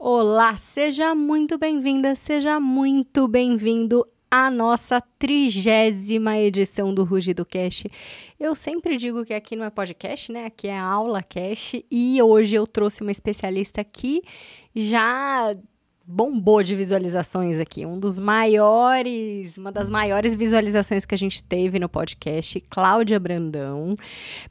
Olá, seja muito bem-vinda, seja muito bem-vindo à nossa 30ª edição do Rugido Cast. Eu sempre digo que aqui não é podcast, né? Aqui é aula cast e hoje eu trouxe uma especialista que já bombou de visualizações aqui. Uma das maiores visualizações que a gente teve no podcast, Cláudia Brandão.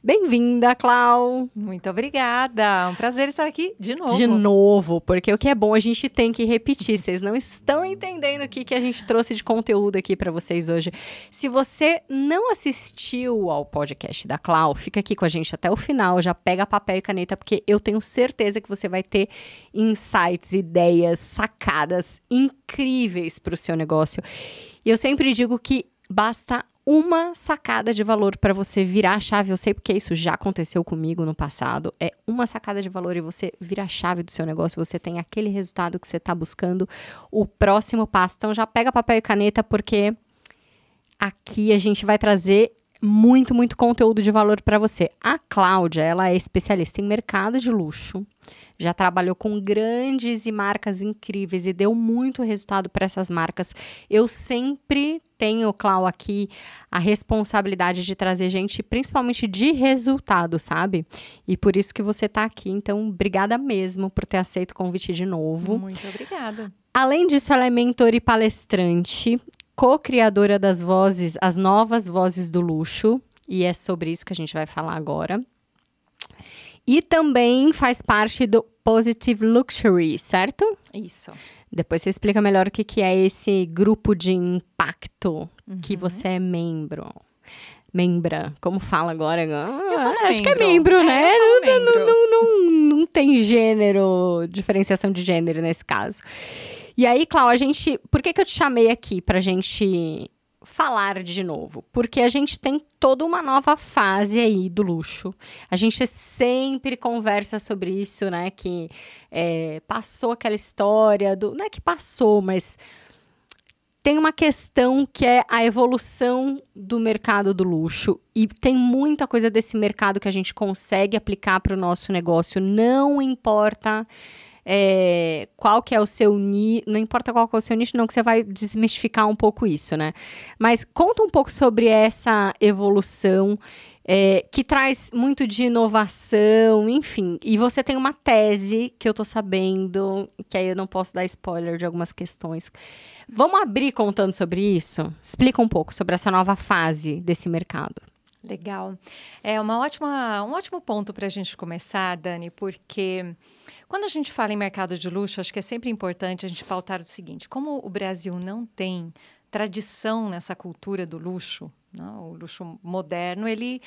Bem-vinda, Clau! Muito obrigada, um prazer estar aqui de novo. De novo, porque o que é bom a gente tem que repetir. Vocês não estão entendendo o que a gente trouxe de conteúdo aqui para vocês hoje. Se você não assistiu ao podcast da Clau, fica aqui com a gente até o final, já pega papel e caneta, porque eu tenho certeza que você vai ter insights, ideias, sacadas incríveis para o seu negócio. E eu sempre digo que basta uma sacada de valor para você virar a chave. Eu sei porque isso já aconteceu comigo no passado. É uma sacada de valor e você vira a chave do seu negócio. Você tem aquele resultado que você está buscando. O próximo passo. Então já pega papel e caneta porque aqui a gente vai trazer muito conteúdo de valor para você. A Cláudia, ela é especialista em mercado de luxo. Já trabalhou com grandes e marcas incríveis e deu muito resultado para essas marcas. Eu sempre tenho, Clau, aqui a responsabilidade de trazer gente, principalmente de resultado, sabe? E por isso que você está aqui. Então, obrigada mesmo por ter aceito o convite de novo. Muito obrigada. Além disso, ela é mentora e palestrante, co-criadora das vozes, as novas vozes do luxo. E é sobre isso que a gente vai falar agora. E também faz parte do Positive Luxury, certo? Isso. Depois você explica melhor o que é esse grupo de impacto que você é membro. Membra, como fala agora? Acho que é membro, né? Não tem gênero, diferenciação de gênero nesse caso. E aí, Clau, por que eu te chamei aqui pra gente falar de novo? Porque a gente tem toda uma nova fase aí do luxo. A gente sempre conversa sobre isso, né? Que passou aquela história do... Não é que passou, mas tem uma questão que é a evolução do mercado do luxo. E tem muita coisa desse mercado que a gente consegue aplicar para o nosso negócio. Não importa... qual que é o seu nicho, não importa qual que é o seu nicho, não, que você vai desmistificar um pouco isso, né? Mas conta um pouco sobre essa evolução que traz muito de inovação, enfim. E você tem uma tese que eu tô sabendo, que aí eu não posso dar spoiler de algumas questões. Vamos abrir contando sobre isso? Explica um pouco sobre essa nova fase desse mercado. Legal. É um ótimo ponto para a gente começar, Dani, porque quando a gente fala em mercado de luxo, acho que é sempre importante a gente pautar o seguinte: como o Brasil não tem tradição nessa cultura do luxo, não, o luxo moderno, ele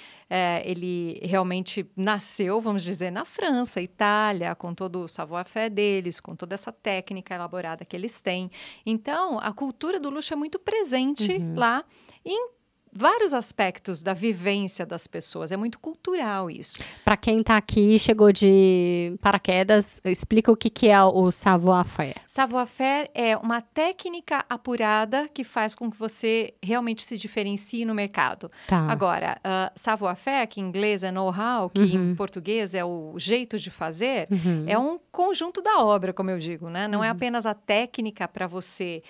realmente nasceu, vamos dizer, na França, Itália, com todo o savoir-faire deles, com toda essa técnica elaborada que eles têm. Então, a cultura do luxo é muito presente lá em vários aspectos da vivência das pessoas. É muito cultural isso. Para quem está aqui, chegou de paraquedas, explica o que é o savoir-faire. Savoir-faire é uma técnica apurada que faz com que você realmente se diferencie no mercado. Tá. Agora, savoir-faire, que em inglês é know-how, que em português é o jeito de fazer, é um conjunto da obra, como eu digo, né? Não é apenas a técnica para você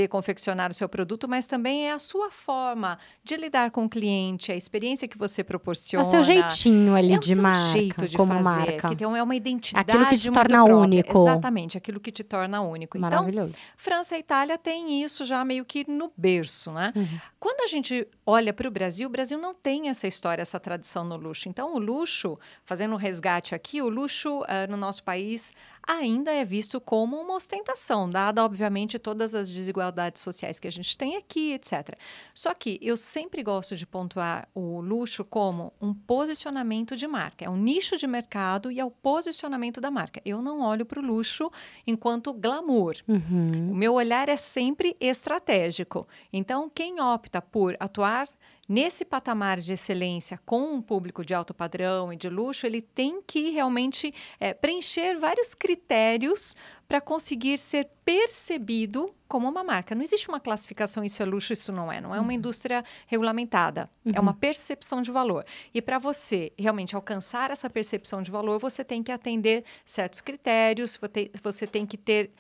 confeccionar o seu produto, mas também é a sua forma de lidar com o cliente, a experiência que você proporciona. É o seu jeitinho ali de marca, É o seu jeito de como fazer, marca. que é uma identidade aquilo que te muito torna própria. único. Exatamente, aquilo que te torna único. Maravilhoso. Então, França e Itália têm isso já meio que no berço, né? Quando a gente olha para o Brasil não tem essa história, essa tradição no luxo. Então, o luxo, fazendo um resgate aqui, o luxo no nosso país ainda é visto como uma ostentação, dada, obviamente, todas as desigualdades sociais que a gente tem aqui, etc. Só que eu sempre gosto de pontuar o luxo como um posicionamento de marca. É um nicho de mercado e é o posicionamento da marca. Eu não olho para o luxo enquanto glamour. O meu olhar é sempre estratégico. Então, quem opta por atuar nesse patamar de excelência com um público de alto padrão e de luxo, ele tem que realmente preencher vários critérios para conseguir ser percebido como uma marca. Não existe uma classificação, isso é luxo, isso não é. Não é uma indústria regulamentada. É uma percepção de valor. E para você realmente alcançar essa percepção de valor, você tem que atender certos critérios, você tem que ter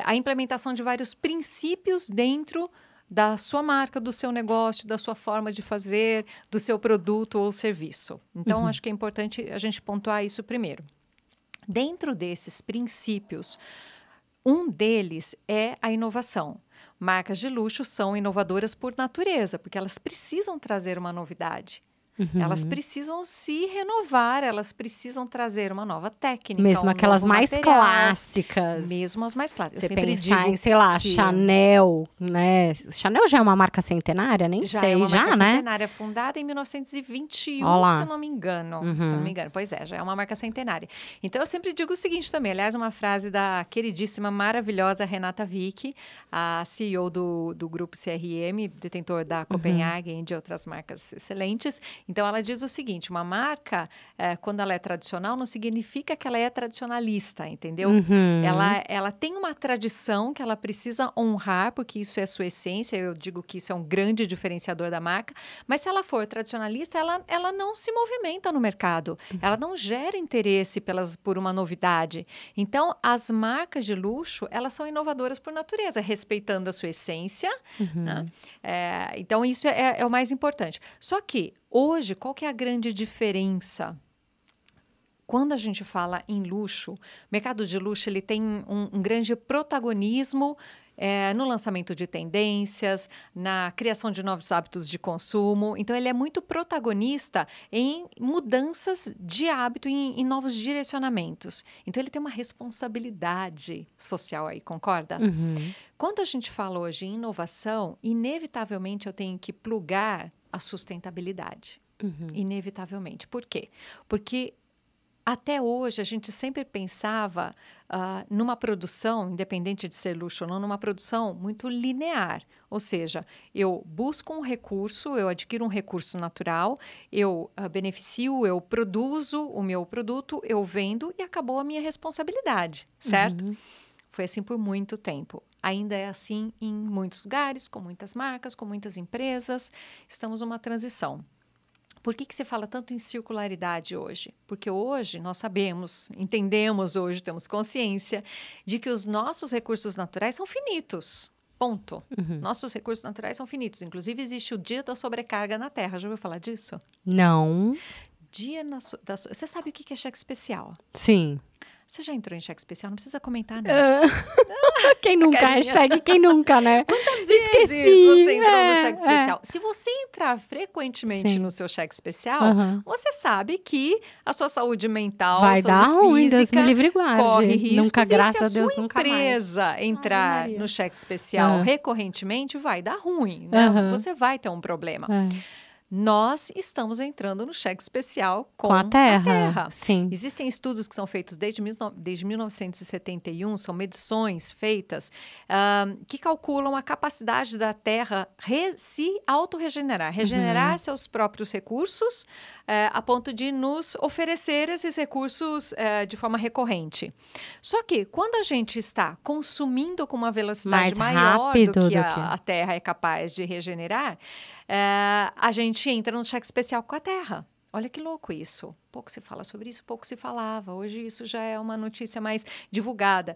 a implementação de vários princípios dentro da sua marca, do seu negócio, da sua forma de fazer, do seu produto ou serviço. Então, acho que é importante a gente pontuar isso primeiro. Dentro desses princípios, um deles é a inovação. Marcas de luxo são inovadoras por natureza, porque elas precisam trazer uma novidade. Elas precisam se renovar, elas precisam trazer uma nova técnica. Mesmo aquelas mais clássicas. Mesmo as mais clássicas. Você pensar em, sei lá, Chanel, né? Chanel já é uma marca centenária? Nem sei, já, né? Já é uma marca centenária, fundada em 1921, se eu não me engano. Se eu não me engano. Pois é, já é uma marca centenária. Então, eu sempre digo o seguinte também. Aliás, uma frase da queridíssima, maravilhosa Renata Vick, a CEO do grupo CRM, detentor da Copenhagen e de outras marcas excelentes. Então, ela diz o seguinte, uma marca, quando ela é tradicional, não significa que ela é tradicionalista, entendeu? Ela tem uma tradição que ela precisa honrar, porque isso é sua essência, eu digo que isso é um grande diferenciador da marca, mas se ela for tradicionalista, ela não se movimenta no mercado, ela não gera interesse por uma novidade. Então, as marcas de luxo, elas são inovadoras por natureza, respeitando a sua essência, né? Então, isso é o mais importante. Só que, hoje, qual que é a grande diferença? Quando a gente fala em luxo, o mercado de luxo ele tem um grande protagonismo no lançamento de tendências, na criação de novos hábitos de consumo. Então, ele é muito protagonista em mudanças de hábito, em novos direcionamentos. Então, ele tem uma responsabilidade social aí, concorda? Quando a gente fala hoje em inovação, inevitavelmente eu tenho que plugar a sustentabilidade. Inevitavelmente. Por quê? Porque até hoje a gente sempre pensava numa produção, independente de ser luxo ou não, numa produção muito linear. Ou seja, eu busco um recurso, eu adquiro um recurso natural, eu beneficio, eu produzo o meu produto, eu vendo e acabou a minha responsabilidade, certo? Foi assim por muito tempo. Ainda é assim em muitos lugares, com muitas marcas, com muitas empresas. Estamos numa transição. Por que se fala tanto em circularidade hoje? Porque hoje nós sabemos, entendemos hoje, temos consciência de que os nossos recursos naturais são finitos. Ponto. Nossos recursos naturais são finitos. Inclusive, existe o Dia da Sobrecarga na Terra. Já ouviu falar disso? Não. Você sabe o que é cheque especial? Sim. Você já entrou em cheque especial? Não precisa comentar, não. Quem nunca? Hashtag quem nunca, né? Quantas vezes você entrou no cheque especial? Se você entrar frequentemente no seu cheque especial, você sabe que a sua saúde mental, vai dar ruim, física, Deus me livre e guarde. Corre riscos. Nunca, graças a Deus, Deus, nunca mais. Se a sua empresa entrar no cheque especial recorrentemente, vai dar ruim, né? Você vai ter um problema. Nós estamos entrando no cheque especial com a Terra. Sim. Existem estudos que são feitos desde 1971, são medições feitas que calculam a capacidade da Terra se autorregenerar, regenerar seus próprios recursos a ponto de nos oferecer esses recursos de forma recorrente. Só que quando a gente está consumindo com uma velocidade maior do que a Terra é capaz de regenerar, a gente entra num cheque especial com a Terra. Olha que louco isso. Pouco se fala sobre isso, pouco se falava. Hoje isso já é uma notícia mais divulgada.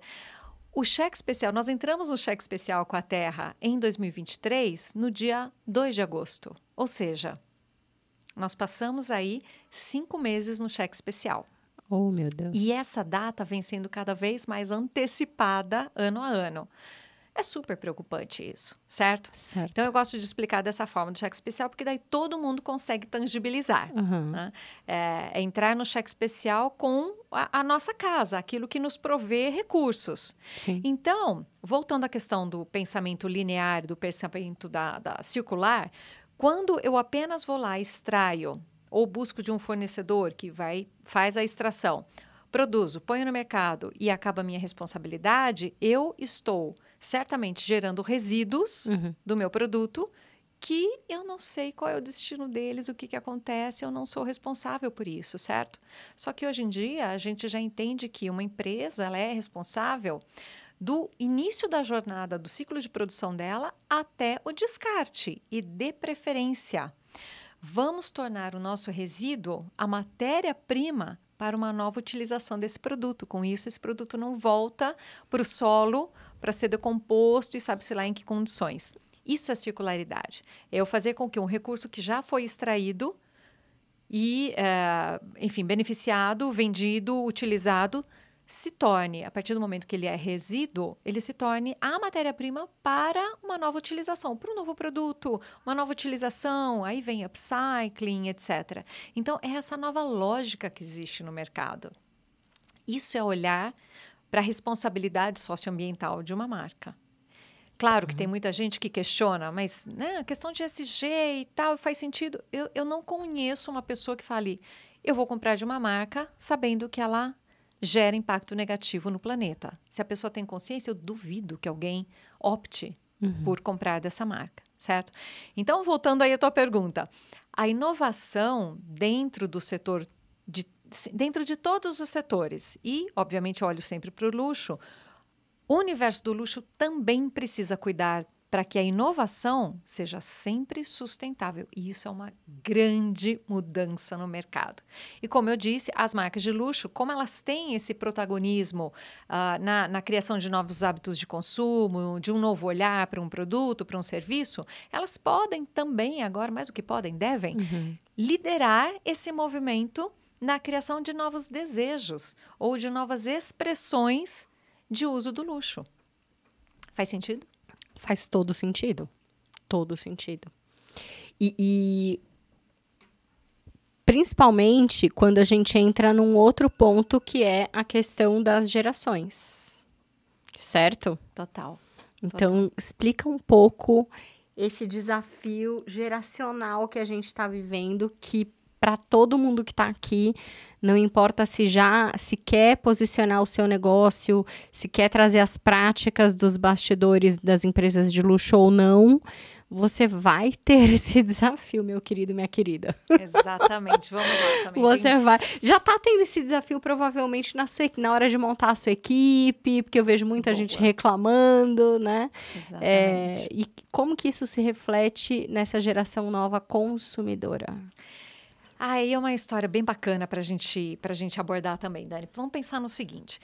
O cheque especial, nós entramos no cheque especial com a Terra em 2023, no dia 2 de agosto. Ou seja, nós passamos aí 5 meses no cheque especial. Oh, meu Deus. E essa data vem sendo cada vez mais antecipada ano a ano. É super preocupante isso, certo? Então, eu gosto de explicar dessa forma do cheque especial, porque daí todo mundo consegue tangibilizar. Né? Entrar no cheque especial com a nossa casa, aquilo que nos provê recursos. Sim. Então, voltando à questão do pensamento linear, do pensamento da circular, quando eu apenas vou lá, extraio, ou busco de um fornecedor que faz a extração, produzo, ponho no mercado e acaba a minha responsabilidade, eu estou certamente gerando resíduos do meu produto que eu não sei qual é o destino deles, o que acontece, eu não sou responsável por isso, certo? Só que hoje em dia a gente já entende que uma empresa ela é responsável do início da jornada, do ciclo de produção dela, até o descarte. E, de preferência, vamos tornar o nosso resíduo a matéria-prima para uma nova utilização desse produto. Com isso, esse produto não volta para o solo para ser decomposto e sabe-se lá em que condições. Isso é circularidade. É eu fazer com que um recurso que já foi extraído e, enfim, beneficiado, vendido, utilizado, se torne, a partir do momento que ele é resíduo, ele se torne a matéria-prima para uma nova utilização, para um novo produto, uma nova utilização, aí vem upcycling, etc. Então, é essa nova lógica que existe no mercado. Isso é olhar para a responsabilidade socioambiental de uma marca. Claro que tem muita gente que questiona, mas né, a questão de ESG e tal, faz sentido. Eu não conheço uma pessoa que fale, eu vou comprar de uma marca sabendo que ela gera impacto negativo no planeta. Se a pessoa tem consciência, eu duvido que alguém opte por comprar dessa marca, certo? Então, voltando aí à tua pergunta, a inovação dentro do setor, dentro de todos os setores, e, obviamente, olho sempre para o luxo, o universo do luxo também precisa cuidar para que a inovação seja sempre sustentável. E isso é uma grande mudança no mercado. E como eu disse, as marcas de luxo, como elas têm esse protagonismo na criação de novos hábitos de consumo, de um novo olhar para um produto, para um serviço, elas podem também, agora mais do que podem, devem, liderar esse movimento na criação de novos desejos ou de novas expressões de uso do luxo. Faz sentido? Faz todo sentido. Todo sentido. E principalmente quando a gente entra num outro ponto que é a questão das gerações. Certo? Total. Então, explica um pouco esse desafio geracional que a gente está vivendo, que para todo mundo que está aqui, não importa se quer posicionar o seu negócio, se quer trazer as práticas dos bastidores das empresas de luxo ou não, você vai ter esse desafio, meu querido, minha querida. Exatamente, vamos lá também. Você vai. Já está tendo esse desafio provavelmente na hora de montar a sua equipe, porque eu vejo muita gente reclamando, né? Exatamente. E como que isso se reflete nessa geração nova consumidora? Aí é uma história bem bacana para a gente abordar também, Dani. Vamos pensar no seguinte.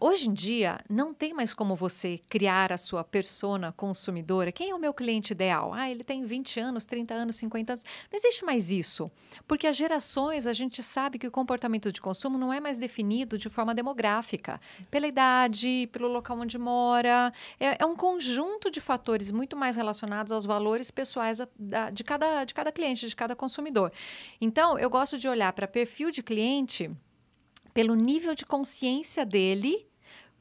Hoje em dia, não tem mais como você criar a sua persona consumidora. Quem é o meu cliente ideal? Ele tem 20 anos, 30 anos, 50 anos. Não existe mais isso. Porque as gerações, a gente sabe que o comportamento de consumo não é mais definido de forma demográfica. Pela idade, pelo local onde mora. É um conjunto de fatores muito mais relacionados aos valores pessoais de cada cliente, de cada consumidor. Então, eu gosto de olhar para perfil de cliente pelo nível de consciência dele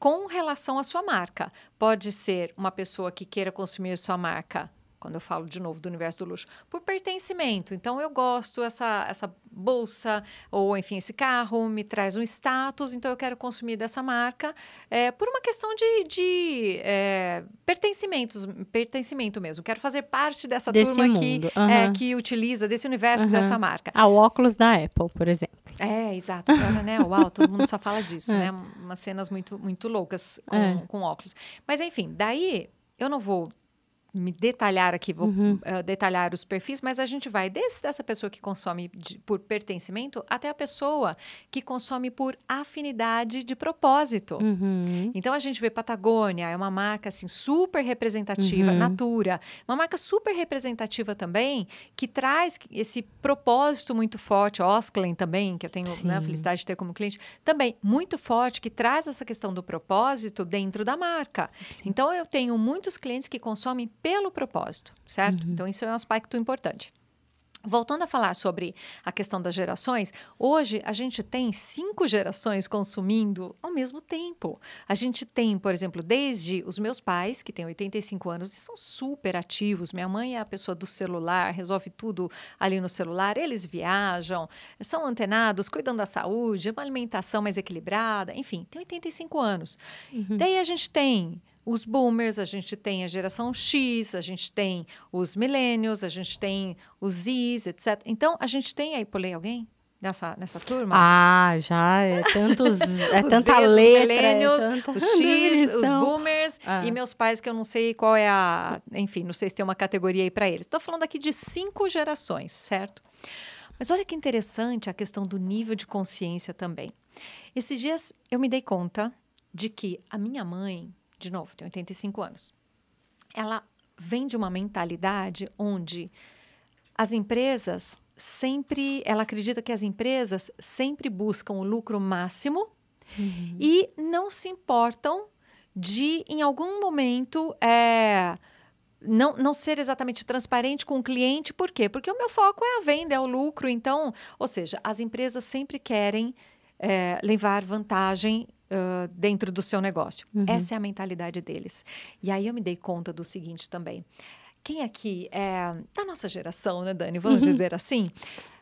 com relação à sua marca. Pode ser uma pessoa que queira consumir sua marca, quando eu falo de novo do universo do luxo, por pertencimento. Então, eu gosto essa bolsa, ou enfim, esse carro me traz um status, então eu quero consumir dessa marca por uma questão de pertencimento mesmo. Quero fazer parte dessa turma que utiliza, desse universo, dessa marca. O óculos da Apple, por exemplo. Exato. Agora, né? Uau, todo mundo só fala disso, né? Umas cenas muito, muito loucas com óculos. Mas, enfim, daí eu não vou me detalhar aqui, vou detalhar os perfis, mas a gente vai desde essa pessoa que consome por pertencimento até a pessoa que consome por afinidade de propósito. Então, a gente vê Patagônia, é uma marca assim, super representativa, Natura, uma marca super representativa também, que traz esse propósito muito forte, Osklen também, que eu tenho a felicidade de ter como cliente, também muito forte, que traz essa questão do propósito dentro da marca. Sim. Então, eu tenho muitos clientes que consomem pelo propósito, certo? Então, isso é um aspecto importante. Voltando a falar sobre a questão das gerações, hoje a gente tem 5 gerações consumindo ao mesmo tempo. A gente tem, por exemplo, desde os meus pais, que têm 85 anos e são super ativos. Minha mãe é a pessoa do celular, resolve tudo ali no celular. Eles viajam, são antenados, cuidam da saúde, uma alimentação mais equilibrada. Enfim, tem 85 anos. Daí a gente tem os boomers, a gente tem a geração X, a gente tem os millennials, a gente tem os Zs, etc. Então, a gente tem aí, pulei alguém? nessa turma? Ah, já. É tantos, é tanta Zs, letra. Os millennials, Os X, os boomers e meus pais, que eu não sei qual é enfim, não sei se tem uma categoria aí para eles. Estou falando aqui de 5 gerações, certo? Mas olha que interessante a questão do nível de consciência também. Esses dias eu me dei conta de que a minha mãe, de novo, tem 85 anos, ela vem de uma mentalidade onde as empresas ela acredita que as empresas sempre buscam o lucro máximo e não se importam de, em algum momento, não ser exatamente transparente com o cliente. Por quê? Porque o meu foco é a venda, é o lucro. Então, ou seja, as empresas sempre querem levar vantagem dentro do seu negócio. Essa é a mentalidade deles. E aí eu me dei conta do seguinte também. Quem aqui é da nossa geração, né, Dani? Vamos dizer assim?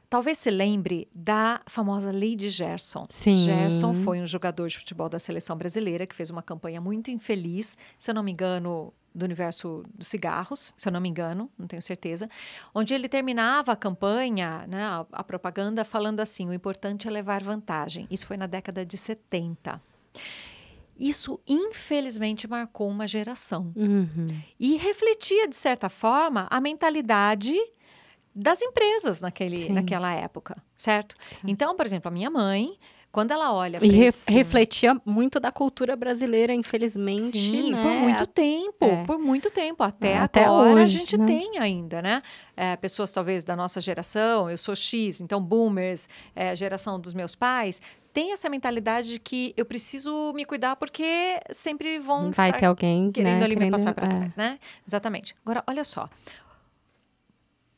Talvez se lembre da famosa Lei de Gerson. Sim. Gerson foi um jogador de futebol da seleção brasileira que fez uma campanha muito infeliz, se eu não me engano, do universo dos cigarros, se eu não me engano, não tenho certeza, onde ele terminava a campanha, né, a propaganda, falando assim: o importante é levar vantagem. Isso foi na década de 70. Isso, infelizmente, marcou uma geração. E refletia, de certa forma, a mentalidade das empresas naquela época, certo? Então, por exemplo, a minha mãe, quando ela olha... E refletia muito da cultura brasileira, infelizmente. Sim, né? por muito tempo. Até Até agora hoje, a gente né? tem ainda, né? Pessoas talvez da nossa geração, eu sou X, então boomers, geração dos meus pais, tem essa mentalidade de que eu preciso me cuidar porque sempre vão Vai estar ter alguém, querendo né, ali me passar para trás, né? Exatamente. Agora, olha só.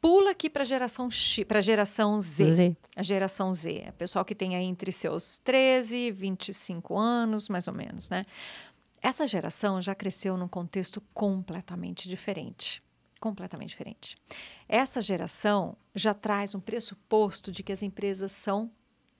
Pula aqui para a geração Z. A geração Z. É o pessoal que tem aí entre seus 13 e 25 anos, mais ou menos, né? Essa geração já cresceu num contexto completamente diferente. Completamente diferente. Essa geração já traz um pressuposto de que as empresas são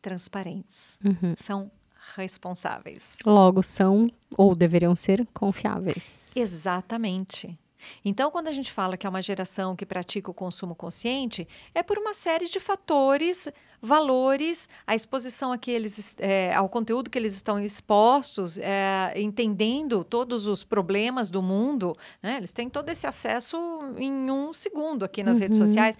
transparentes, são responsáveis. Logo são, ou deveriam ser, confiáveis. Exatamente. Então, quando a gente fala que é uma geração que pratica o consumo consciente, é por uma série de fatores, valores, a exposição ao conteúdo que eles estão expostos, entendendo todos os problemas do mundo, né? Eles têm todo esse acesso em um segundo aqui nas redes sociais.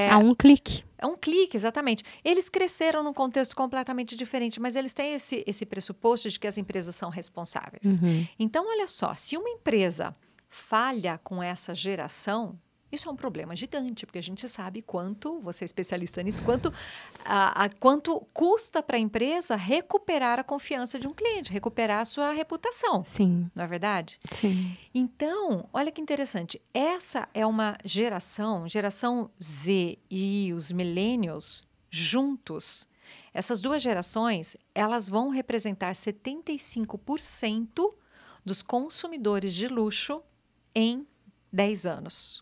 A um clique. É um clique, exatamente. Eles cresceram num contexto completamente diferente, mas eles têm esse pressuposto de que as empresas são responsáveis. Então, olha só, se uma empresa falha com essa geração, isso é um problema gigante, porque a gente sabe quanto, você é especialista nisso, quanto custa para a empresa recuperar a confiança de um cliente, recuperar a sua reputação. Sim. Não é verdade? Sim. Então, olha que interessante, essa é uma geração Z e os millennials juntos. Essas duas gerações, elas vão representar 75% dos consumidores de luxo em 10 anos.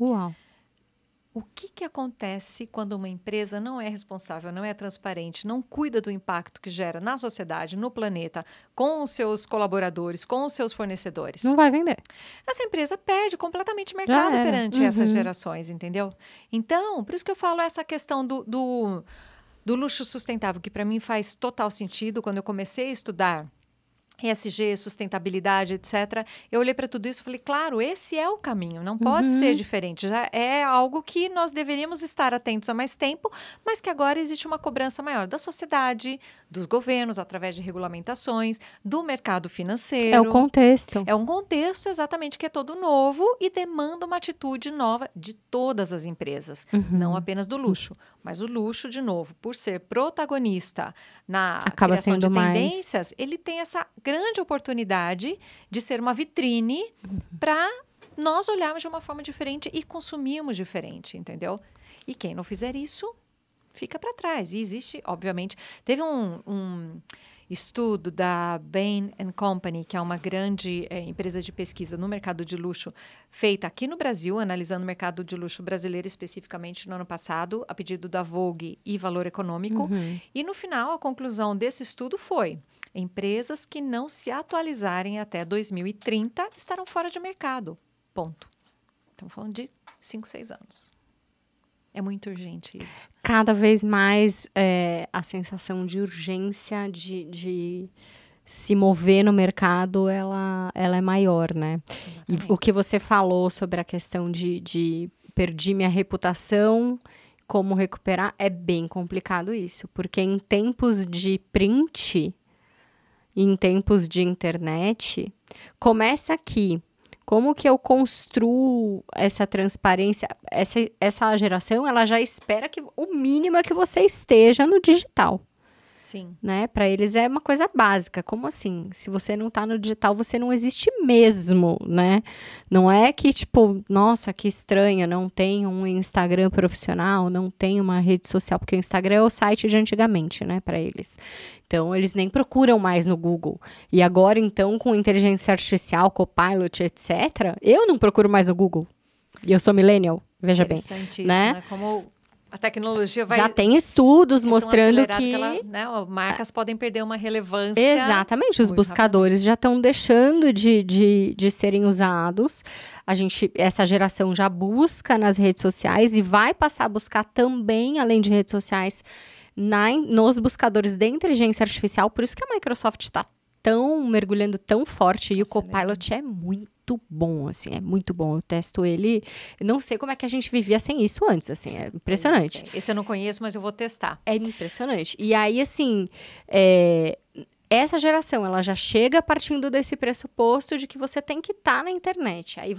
Uau! O que acontece quando uma empresa não é responsável, não é transparente, não cuida do impacto que gera na sociedade, no planeta, com os seus colaboradores, com os seus fornecedores? Não vai vender. Essa empresa perde completamente mercado perante essas gerações, entendeu? Então, por isso que eu falo essa questão do luxo sustentável, que para mim faz total sentido. Quando eu comecei a estudar ESG, sustentabilidade, etc. Eu olhei para tudo isso e falei, claro, esse é o caminho, não pode ser diferente. Já é algo que nós deveríamos estar atentos há mais tempo, mas que agora existe uma cobrança maior da sociedade, dos governos, através de regulamentações, do mercado financeiro. É o contexto. É um contexto, exatamente, que é todo novo e demanda uma atitude nova de todas as empresas, não apenas do luxo. Mas o luxo, de novo, por ser protagonista na criação de tendências, ele tem essa grande oportunidade de ser uma vitrine para nós olharmos de uma forma diferente e consumirmos diferente, entendeu? E quem não fizer isso, fica para trás. E existe, obviamente, teve um estudo da Bain & Company, que é uma grande empresa de pesquisa no mercado de luxo, feita aqui no Brasil, analisando o mercado de luxo brasileiro especificamente no ano passado, a pedido da Vogue e Valor Econômico. E no final, a conclusão desse estudo foi: empresas que não se atualizarem até 2030 estarão fora de mercado. Ponto. Estamos falando de 5, 6 anos. É muito urgente isso. Cada vez mais a sensação de urgência de se mover no mercado, ela é maior, né? E o que você falou sobre a questão de perdi minha reputação, como recuperar, é bem complicado isso. Porque em tempos de print, em tempos de internet, começa aqui. Como que eu construo essa transparência? Essa geração, ela já espera que o mínimo é que você esteja no digital. Sim. Né? Para eles é uma coisa básica. Como assim? Se você não tá no digital, você não existe mesmo, né? Não é que, tipo, nossa, que estranho, não tem um Instagram profissional, não tem uma rede social, porque o Instagram é o site de antigamente, né, para eles. Então, eles nem procuram mais no Google. E agora, então, com inteligência artificial, Copilot, etc., eu não procuro mais no Google. E eu sou millennial, veja bem. Interessante né? Isso, né? Como a tecnologia vai... Já tem estudos mostrando que... marcas podem perder uma relevância... Exatamente, os buscadores já estão deixando de serem usados. Essa geração já busca nas redes sociais e vai passar a buscar também, além de redes sociais, nos buscadores de inteligência artificial. Por isso que a Microsoft está mergulhando tão forte. E o Copilot é muito bom, assim, é muito bom. Eu testo ele. Eu não sei como é que a gente vivia sem isso antes, assim, é impressionante. Esse eu não conheço, mas eu vou testar. É impressionante. E aí, assim, essa geração, ela já chega partindo desse pressuposto de que você tem que estar na internet. Aí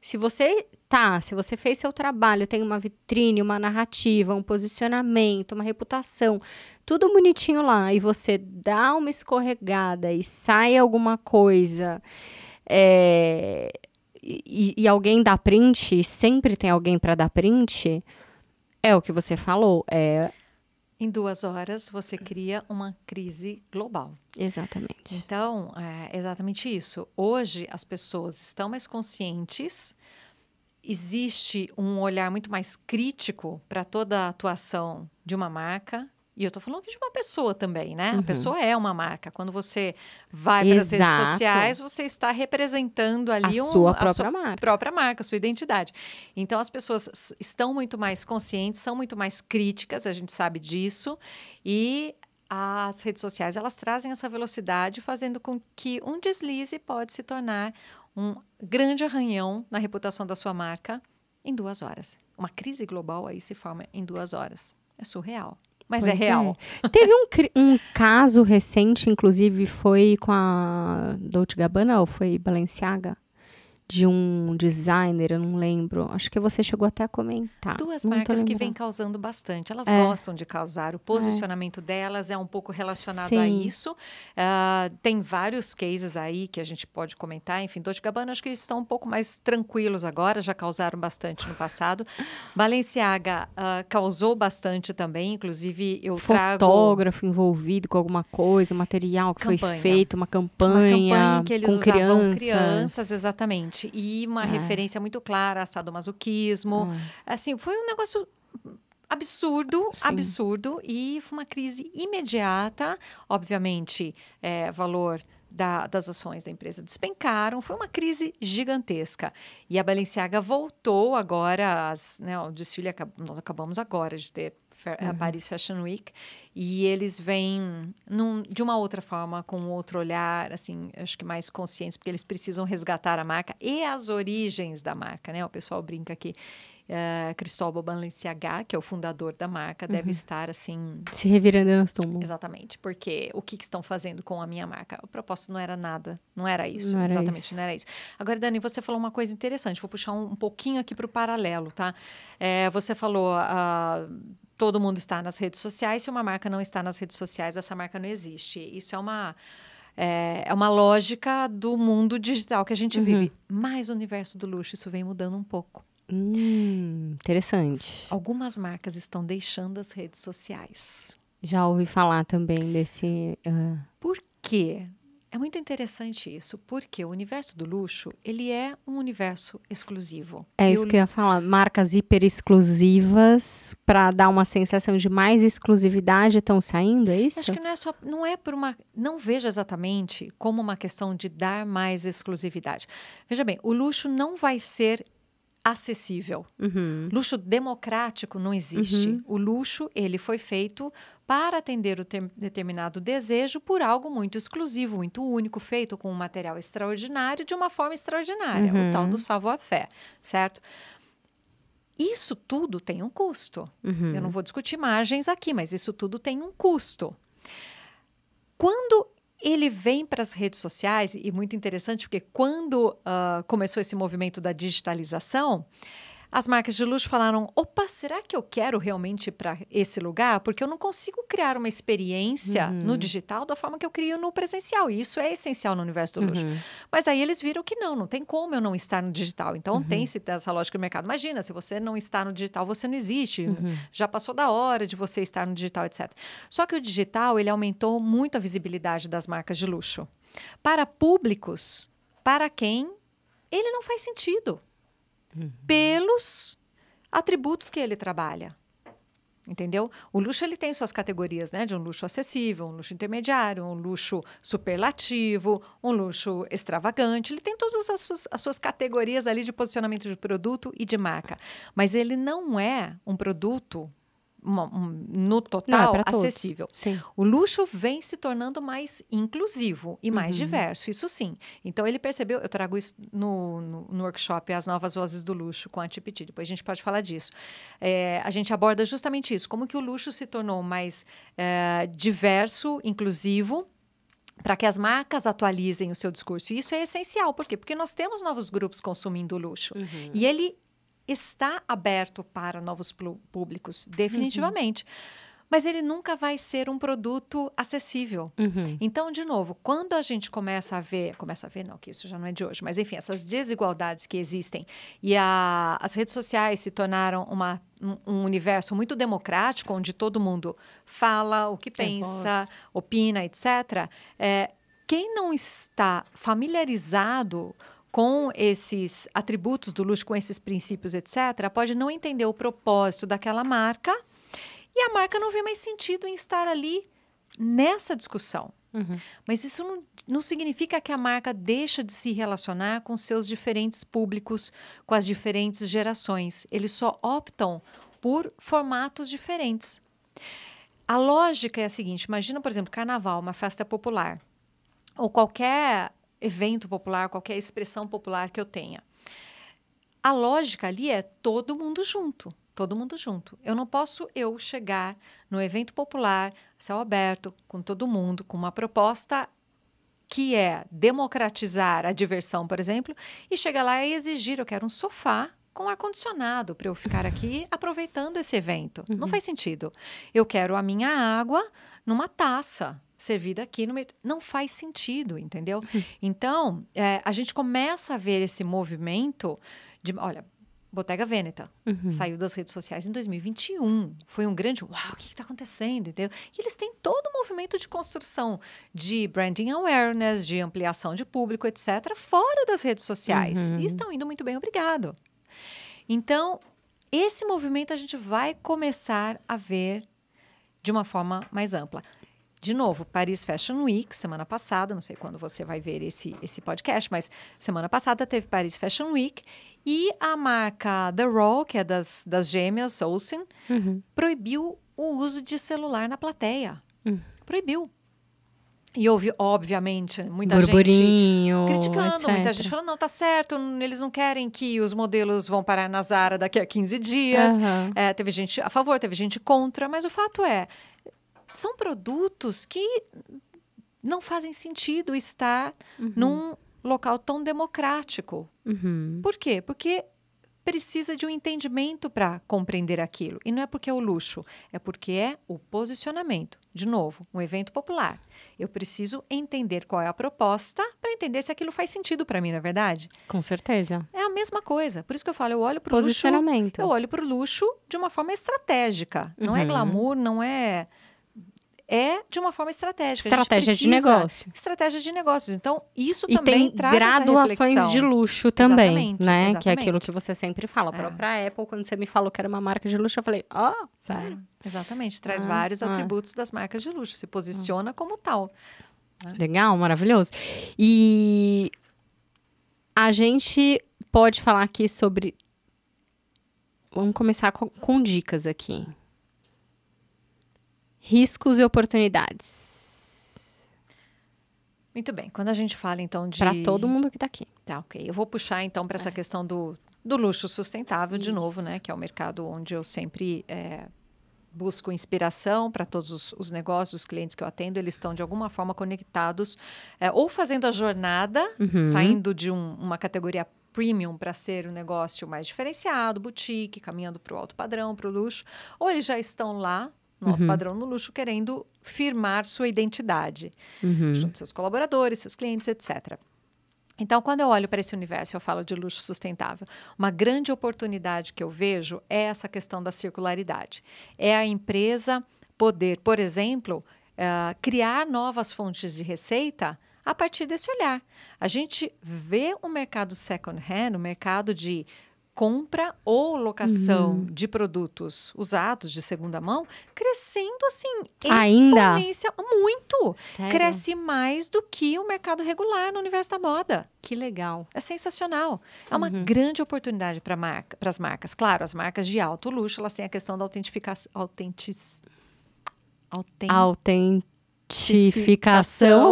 se você fez seu trabalho, tem uma vitrine, uma narrativa, um posicionamento, uma reputação, tudo bonitinho lá, e você dá uma escorregada e sai alguma coisa, e alguém dá print, sempre tem alguém para dar print, é o que você falou, Em 2 horas, você cria uma crise global. Exatamente. Então, é exatamente isso. Hoje, as pessoas estão mais conscientes, existe um olhar muito mais crítico para toda a atuação de uma marca. E eu estou falando aqui de uma pessoa também, né? A pessoa é uma marca. Quando você vai para as redes sociais, você está representando ali a sua própria marca, a sua identidade. Então, as pessoas estão muito mais conscientes, são muito mais críticas, a gente sabe disso. E as redes sociais, elas trazem essa velocidade, fazendo com que um deslize pode se tornar um grande arranhão na reputação da sua marca em 2 horas. Uma crise global aí se forma em 2 horas. É surreal. Mas é real. Teve um caso recente, inclusive, foi com a Dolce & Gabbana ou foi Balenciaga? De um designer, eu não lembro. Acho que você chegou até a comentar. 2 marcas que vêm causando bastante. Elas gostam de causar. O posicionamento delas é um pouco relacionado a isso. Tem vários cases aí que a gente pode comentar. Enfim, Dolce & Gabbana, acho que eles estão um pouco mais tranquilos agora. Já causaram bastante no passado. Balenciaga causou bastante também. Inclusive, eu trago... Fotógrafo envolvido com alguma coisa, material que foi feito, uma campanha que eles com crianças, exatamente. E uma referência muito clara a sadomasoquismo. Assim, foi um negócio absurdo. E foi uma crise imediata. Obviamente, valor das ações da empresa despencaram. Foi uma crise gigantesca. E a Balenciaga voltou agora, o desfile, nós acabamos agora de ter a Paris Fashion Week, e eles vêm de uma outra forma, com outro olhar, assim, acho que mais conscientes, porque eles precisam resgatar a marca e as origens da marca, né? O pessoal brinca que Cristóbal Balenciaga, que é o fundador da marca, deve estar, assim... se revirando nos túmulos. Exatamente, porque o que estão fazendo com a minha marca? O propósito não era nada, não era isso. Não era isso. Agora, Dani, você falou uma coisa interessante, vou puxar um pouquinho aqui para o paralelo, tá? Você falou... todo mundo está nas redes sociais. Se uma marca não está nas redes sociais, essa marca não existe. Isso é uma lógica do mundo digital que a gente vive. Mas o universo do luxo, isso vem mudando um pouco. Interessante. Algumas marcas estão deixando as redes sociais. Já ouvi falar também desse... Por quê? É muito interessante isso, porque o universo do luxo, ele é um universo exclusivo. Isso que eu ia falar, marcas hiper exclusivas para dar uma sensação de mais exclusividade estão saindo, é isso? Acho que não vejo exatamente como uma questão de dar mais exclusividade. Veja bem, o luxo não vai ser acessível. Luxo democrático não existe. O luxo, ele foi feito para atender determinado desejo por algo muito exclusivo, muito único, feito com um material extraordinário, de uma forma extraordinária, o tal do savoir-faire, certo? Isso tudo tem um custo. Eu não vou discutir margens aqui, mas isso tudo tem um custo. Quando ele vem para as redes sociais, e muito interessante, porque quando começou esse movimento da digitalização, as marcas de luxo falaram, opa, será que eu quero realmente ir para esse lugar? Porque eu não consigo criar uma experiência no digital da forma que eu crio no presencial. E isso é essencial no universo do luxo. Mas aí eles viram que não tem como eu não estar no digital. Então tem-se essa lógica do mercado. Imagina, se você não está no digital, você não existe. Já passou da hora de você estar no digital, etc. Só que o digital, ele aumentou muito a visibilidade das marcas de luxo. Para públicos, para quem ele não faz sentido. Pelos atributos que ele trabalha, entendeu? O luxo, ele tem suas categorias, né? De um luxo acessível, um luxo intermediário, um luxo superlativo, um luxo extravagante. Ele tem todas as suas categorias ali de posicionamento de produto e de marca. Mas ele não é um produto no total acessível. O luxo vem se tornando mais inclusivo e mais diverso, isso sim. Então ele percebeu, eu trago isso no workshop As Novas Vozes do Luxo com a Tipiti, depois a gente pode falar disso. A gente aborda justamente isso, como que o luxo se tornou mais diverso, inclusivo, para que as marcas atualizem o seu discurso. E isso é essencial, por quê? Porque nós temos novos grupos consumindo luxo. E ele está aberto para novos públicos, definitivamente. Mas ele nunca vai ser um produto acessível. Então, de novo, quando a gente começa a ver não, que isso já não é de hoje, mas enfim, essas desigualdades que existem e as redes sociais se tornaram um universo muito democrático, onde todo mundo fala o que pensa, opina, etc. Quem não está familiarizado com esses atributos do luxo, com esses princípios, etc., pode não entender o propósito daquela marca e a marca não vê mais sentido em estar ali nessa discussão. Mas isso não significa que a marca deixa de se relacionar com seus diferentes públicos, com as diferentes gerações. Eles só optam por formatos diferentes. A lógica é a seguinte, imagina, por exemplo, carnaval, uma festa popular, ou qualquer evento popular, qualquer expressão popular que eu tenha. A lógica ali é todo mundo junto. Todo mundo junto. Eu não posso chegar no evento popular, céu aberto, com todo mundo, com uma proposta que é democratizar a diversão, por exemplo, e chegar lá e exigir, eu quero um sofá com ar-condicionado para eu ficar aqui aproveitando esse evento. Não faz sentido. Eu quero a minha água numa taça, servida aqui no meio. Não faz sentido, entendeu? Então, a gente começa a ver esse movimento de... Olha, Bottega Veneta saiu das redes sociais em 2021. Foi um grande... Uau, o que está acontecendo? Entendeu? E eles têm todo um movimento de construção de branding awareness, de ampliação de público, etc., fora das redes sociais. E estão indo muito bem, obrigado. Então, esse movimento a gente vai começar a ver de uma forma mais ampla. De novo, Paris Fashion Week, semana passada, não sei quando você vai ver esse podcast, mas semana passada teve Paris Fashion Week e a marca The Raw, que é das gêmeas Olsen, proibiu o uso de celular na plateia. Proibiu. E houve, obviamente, muita gente criticando, etc. Muita gente falando, não, tá certo, eles não querem que os modelos vão parar na Zara daqui a 15 dias. Teve gente a favor, teve gente contra, mas o fato são produtos que não fazem sentido estar num local tão democrático. Por quê? Porque precisa de um entendimento para compreender aquilo. E não é porque é o luxo, é porque é o posicionamento. De novo, um evento popular. Eu preciso entender qual é a proposta para entender se aquilo faz sentido para mim, não é verdade? Com certeza. É a mesma coisa. Por isso que eu falo, eu olho para o luxo... Posicionamento. Eu olho para o luxo de uma forma estratégica. Não é glamour, não é... É de uma forma estratégica. Estratégia de negócio. Estratégia de negócios. Então, isso e também traz graduações de luxo também, exatamente, né? Exatamente. Que é aquilo que você sempre fala. A própria Apple, quando você me falou que era uma marca de luxo, eu falei, sério? Exatamente. Traz vários atributos das marcas de luxo. Se posiciona como tal. Legal, maravilhoso. E a gente pode falar aqui sobre Vamos começar com dicas aqui. Riscos e oportunidades. Muito bem. Quando a gente fala, então, de... Para todo mundo que está aqui. Tá, ok. Eu vou puxar, então, para essa questão do luxo sustentável, de novo, né? Que é o mercado onde eu sempre busco inspiração para todos os negócios, os clientes que eu atendo. Eles estão, de alguma forma, conectados ou fazendo a jornada, saindo de uma categoria premium para ser um negócio mais diferenciado, boutique, caminhando para o alto padrão, para o luxo. Ou eles já estão lá, no alto padrão, no luxo, querendo firmar sua identidade junto aos seus colaboradores, seus clientes, etc. Então, quando eu olho para esse universo, eu falo de luxo sustentável. Uma grande oportunidade que eu vejo é essa questão da circularidade. É a empresa poder, por exemplo, criar novas fontes de receita a partir desse olhar. A gente vê o mercado second hand, o mercado de compra ou locação de produtos usados de segunda mão, crescendo assim, exponencial, muito. Sério? Cresce mais do que o mercado regular no universo da moda. Que legal. É sensacional. É uma grande oportunidade para as marcas. Claro, as marcas de alto luxo, elas têm a questão da autentificação,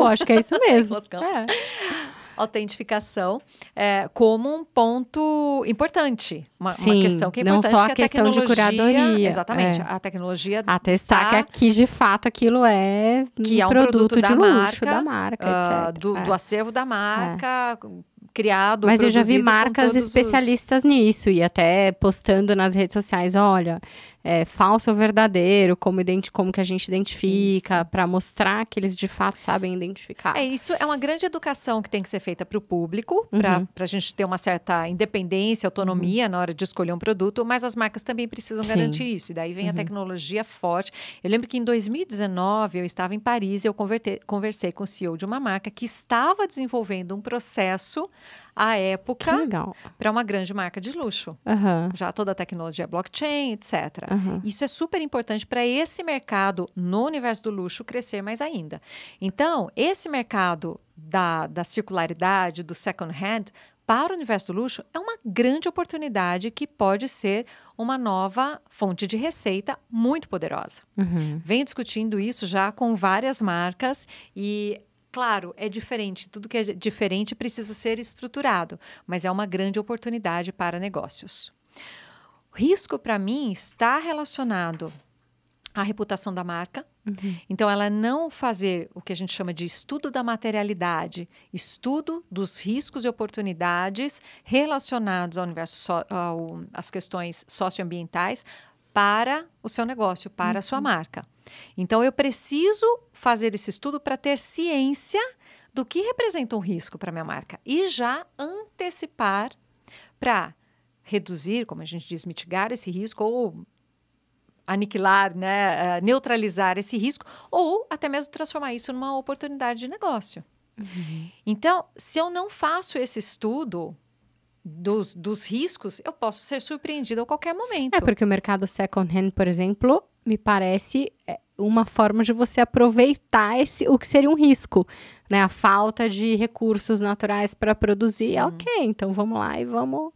acho que é isso mesmo. Autentificação como um ponto importante. Uma questão que é importante. Não só a questão de curadoria. Exatamente. A tecnologia atestar que aqui, de fato, aquilo é que um produto de luxo da marca, etc. Do acervo da marca, criado, mas eu já vi marcas especialistas nisso e até postando nas redes sociais, olha, falso ou verdadeiro, como que a gente identifica, para mostrar que eles de fato sabem identificar. Isso é uma grande educação que tem que ser feita para o público, para a gente ter uma certa independência, autonomia na hora de escolher um produto, mas as marcas também precisam garantir isso. E daí vem a tecnologia forte. Eu lembro que em 2019 eu estava em Paris e eu conversei com o CEO de uma marca que estava desenvolvendo um processo à época para uma grande marca de luxo. Já toda a tecnologia blockchain, etc. Isso é super importante para esse mercado no universo do luxo crescer mais ainda. Então, esse mercado da circularidade, do second hand, para o universo do luxo, é uma grande oportunidade que pode ser uma nova fonte de receita muito poderosa. Venho discutindo isso já com várias marcas e claro, é diferente. Tudo que é diferente precisa ser estruturado, mas é uma grande oportunidade para negócios. O risco, para mim, está relacionado à reputação da marca. Então, ela não fazer o que a gente chama de estudo da materialidade, estudo dos riscos e oportunidades relacionados ao universo, às questões socioambientais para o seu negócio, para a sua marca. Então, eu preciso fazer esse estudo para ter ciência do que representa um risco para a minha marca e já antecipar para reduzir, como a gente diz, mitigar esse risco ou aniquilar, né, neutralizar esse risco ou até mesmo transformar isso numa oportunidade de negócio. Então, se eu não faço esse estudo dos riscos, eu posso ser surpreendida a qualquer momento. Porque o mercado second hand, por exemplo, me parece uma forma de você aproveitar o que seria um risco, né? A falta de recursos naturais para produzir. Então vamos lá e vamos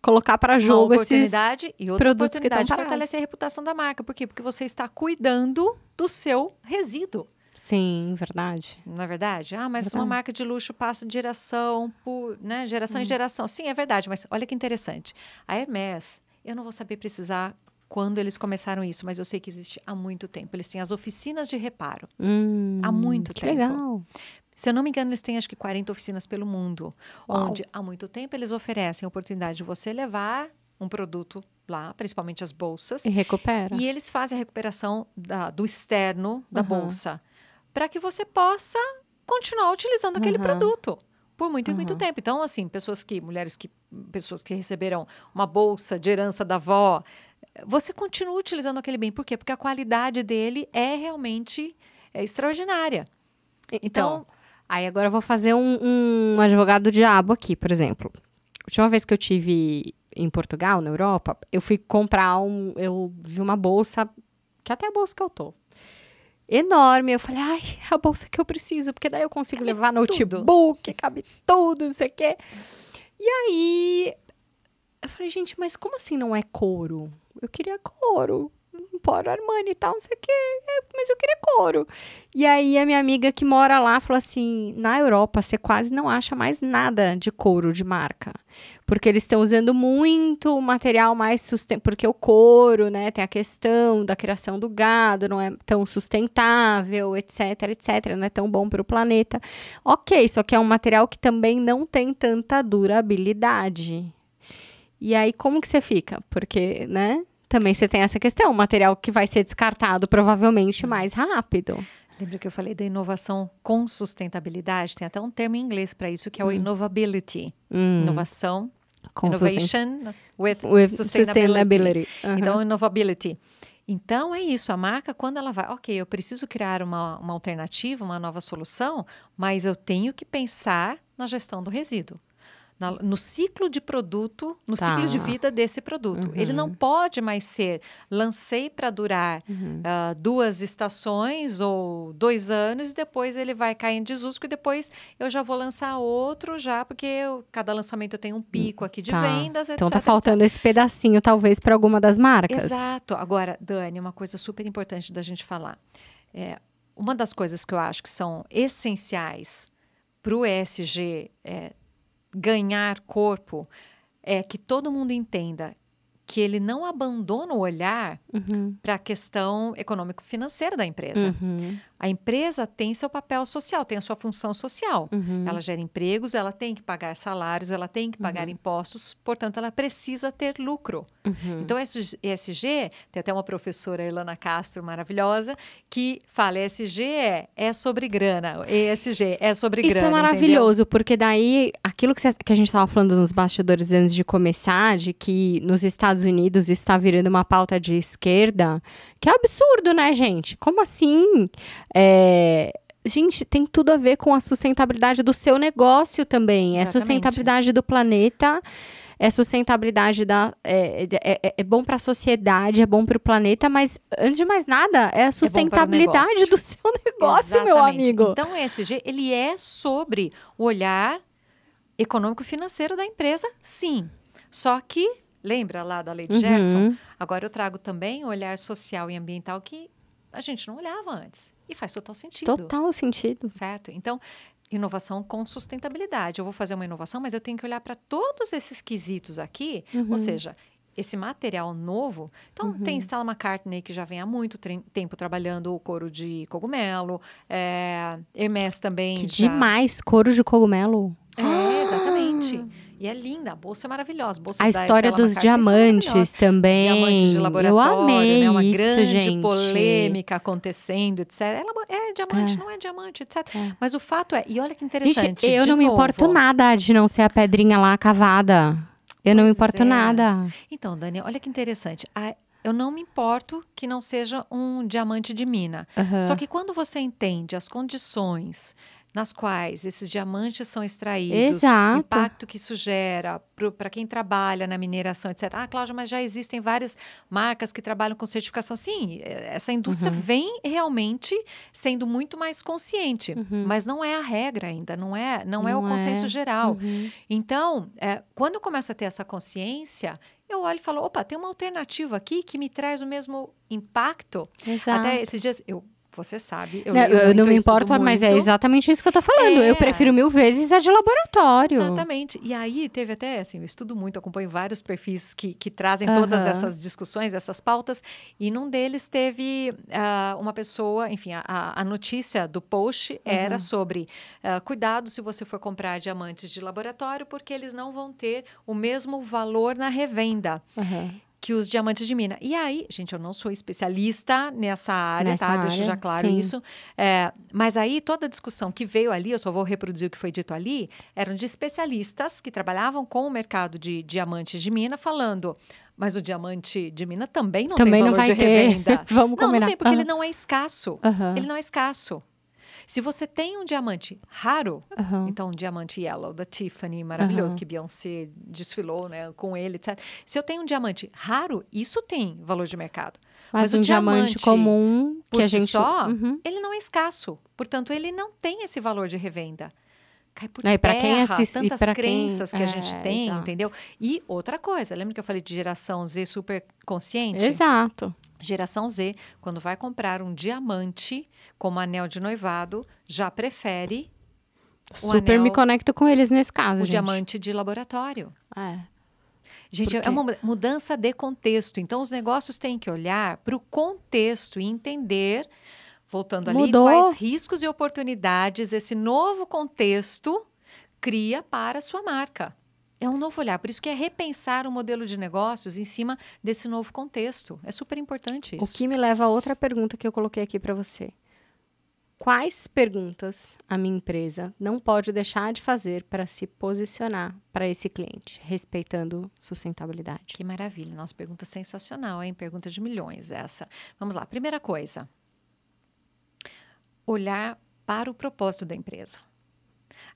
colocar para jogo esses oportunidade e outra oportunidade de fortalecer a reputação da marca. Por quê? Porque você está cuidando do seu resíduo. Sim, verdade. Não é verdade? Mas uma marca de luxo passa de geração em geração. Sim, é verdade, mas olha que interessante. A Hermès, eu não vou saber precisar quando eles começaram isso, mas eu sei que existe há muito tempo. Eles têm as oficinas de reparo. Há muito tempo. Legal. Se eu não me engano, eles têm acho que 40 oficinas pelo mundo, onde há muito tempo eles oferecem a oportunidade de você levar um produto lá, principalmente as bolsas. E recupera. E eles fazem a recuperação do externo da bolsa, para que você possa continuar utilizando aquele produto por muito e muito tempo. Então, assim, pessoas que receberam uma bolsa de herança da avó, você continua utilizando aquele bem. Por quê? Porque a qualidade dele é realmente extraordinária. Então, aí agora eu vou fazer um advogado diabo aqui, por exemplo. A última vez que eu tive em Portugal, na Europa, eu fui comprar eu vi uma bolsa, que até a bolsa que eu tô, enorme. Eu falei, a bolsa que eu preciso, porque daí eu consigo levar notebook, cabe tudo, não sei o quê. E aí, Eu falei, gente, mas como assim não é couro? Eu queria couro. Poro Armani e tal, não sei o quê. Mas eu queria couro. E aí, a minha amiga que mora lá falou assim, na Europa, você quase não acha mais nada de couro de marca. Porque eles estão usando muito material mais sustentável. Porque o couro, né, tem a questão da criação do gado, não é tão sustentável, etc, etc. Não é tão bom para o planeta. Ok, só que é um material que também não tem tanta durabilidade. E aí, como que você fica? Porque, né, também você tem essa questão, material que vai ser descartado provavelmente mais rápido. Lembra que eu falei da inovação com sustentabilidade? Tem até um termo em inglês para isso, que é o innovability. Inovação, innovation with sustainability. Então, innovability. Então, é isso. A marca, quando ela vai... Ok, eu preciso criar uma alternativa, uma nova solução, mas eu tenho que pensar na gestão do resíduo. No ciclo de produto, no ciclo de vida desse produto. Ele não pode mais ser, lancei para durar 2 estações ou 2 anos e depois ele vai cair em desuso e depois eu já vou lançar outro já, porque cada lançamento eu tenho um pico aqui de vendas, etc. Então tá faltando esse pedacinho talvez para alguma das marcas. Exato. Agora, Dani, uma coisa super importante da gente falar. Uma das coisas que eu acho que são essenciais para o ESG ganhar corpo é que todo mundo entenda que ele não abandona o olhar para a questão econômico-financeira da empresa. A empresa tem seu papel social, tem a sua função social. Ela gera empregos, ela tem que pagar salários, ela tem que pagar impostos, portanto, ela precisa ter lucro. Então, ESG, tem até uma professora, Ilana Castro, maravilhosa, que fala, ESG é sobre grana, ESG é sobre grana. Isso é maravilhoso, entendeu? Porque daí, aquilo que a gente estava falando nos bastidores antes de começar, de que nos Estados Unidos isso está virando uma pauta de esquerda, que é absurdo, né, gente? Como assim? Gente, tem tudo a ver com a sustentabilidade do seu negócio também. Exatamente. É sustentabilidade do planeta, é sustentabilidade é bom para a sociedade, é bom para o planeta, mas antes de mais nada, é a sustentabilidade do seu negócio, exatamente, meu amigo. Então, o ESG, ele é sobre o olhar econômico-financeiro da empresa, sim. Só que, lembra lá da lei de Gerson? Agora eu trago também o olhar social e ambiental que a gente não olhava antes. E faz total sentido. Total sentido. Certo? Então, inovação com sustentabilidade. Eu vou fazer uma inovação, mas eu tenho que olhar para todos esses quesitos aqui. Ou seja, esse material novo. Então, tem Stella McCartney, que já vem há muito tempo trabalhando o couro de cogumelo. Hermès também. Que demais, couro de cogumelo. Exatamente. E é linda, a bolsa é maravilhosa. A história dos diamantes também. Diamantes de laboratório, eu amei, né? Uma isso, grande gente. Polêmica acontecendo, etc. Ela é diamante, não é diamante, etc. Mas o fato é, e olha que interessante. Gente, eu não me importo nada de não ser a pedrinha lá cavada. Eu não me importo nada. Então, Dani, olha que interessante. Eu não me importo que não seja um diamante de mina. Só que quando você entende as condições nas quais esses diamantes são extraídos, exato, o impacto que isso gera para quem trabalha na mineração, etc. Cláudia, mas já existem várias marcas que trabalham com certificação. Sim, essa indústria vem realmente sendo muito mais consciente, mas não é a regra ainda, não é o consenso geral. Então, quando eu começo a ter essa consciência, eu olho e falo, opa, tem uma alternativa aqui que me traz o mesmo impacto. Exato. Até esses dias, você sabe, eu não me importo, mas é exatamente isso que eu tô falando. Eu prefiro 1000 vezes a de laboratório. Exatamente. E aí teve até, assim, eu estudo muito, acompanho vários perfis que trazem todas essas discussões, essas pautas, e num deles teve uma pessoa, enfim, a notícia do post era sobre cuidado se você for comprar diamantes de laboratório, porque eles não vão ter o mesmo valor na revenda. Que os diamantes de mina. E aí, gente, eu não sou especialista nessa área, Deixo já claro isso. Mas aí, toda a discussão que veio ali, eu só vou reproduzir o que foi dito ali, eram de especialistas que trabalhavam com o mercado de diamantes de mina, falando, mas o diamante de mina também não tem valor de revenda. Vamos combinar. Não tem, porque ele não é escasso. Ele não é escasso. Se você tem um diamante raro, então um diamante yellow da Tiffany, maravilhoso, que Beyoncé desfilou, né, com ele, etc. Se eu tenho um diamante raro, isso tem valor de mercado. Mas um diamante comum, que a gente... só, ele não é escasso. Portanto, ele não tem esse valor de revenda. cai por terra, quem assiste, tantas crenças que a gente tem, exato. entendeu? E outra coisa, lembra que eu falei de geração Z super consciente? Exato. Geração Z, quando vai comprar um diamante como anel de noivado, já prefere Super me conecto com eles nesse caso, gente. diamante de laboratório. Gente, Por quê? é uma mudança de contexto. Então, os negócios têm que olhar para o contexto e entender, voltando ali, quais riscos e oportunidades esse novo contexto cria para a sua marca. É um novo olhar. Por isso que é repensar o modelo de negócios em cima desse novo contexto. É super importante isso. O que me leva a outra pergunta que eu coloquei aqui para você. Quais perguntas a minha empresa não pode deixar de fazer para se posicionar para esse cliente, respeitando sustentabilidade? Que maravilha. Nossa, pergunta sensacional, hein? Pergunta de milhões essa. Vamos lá. Primeira coisa. Olhar para o propósito da empresa.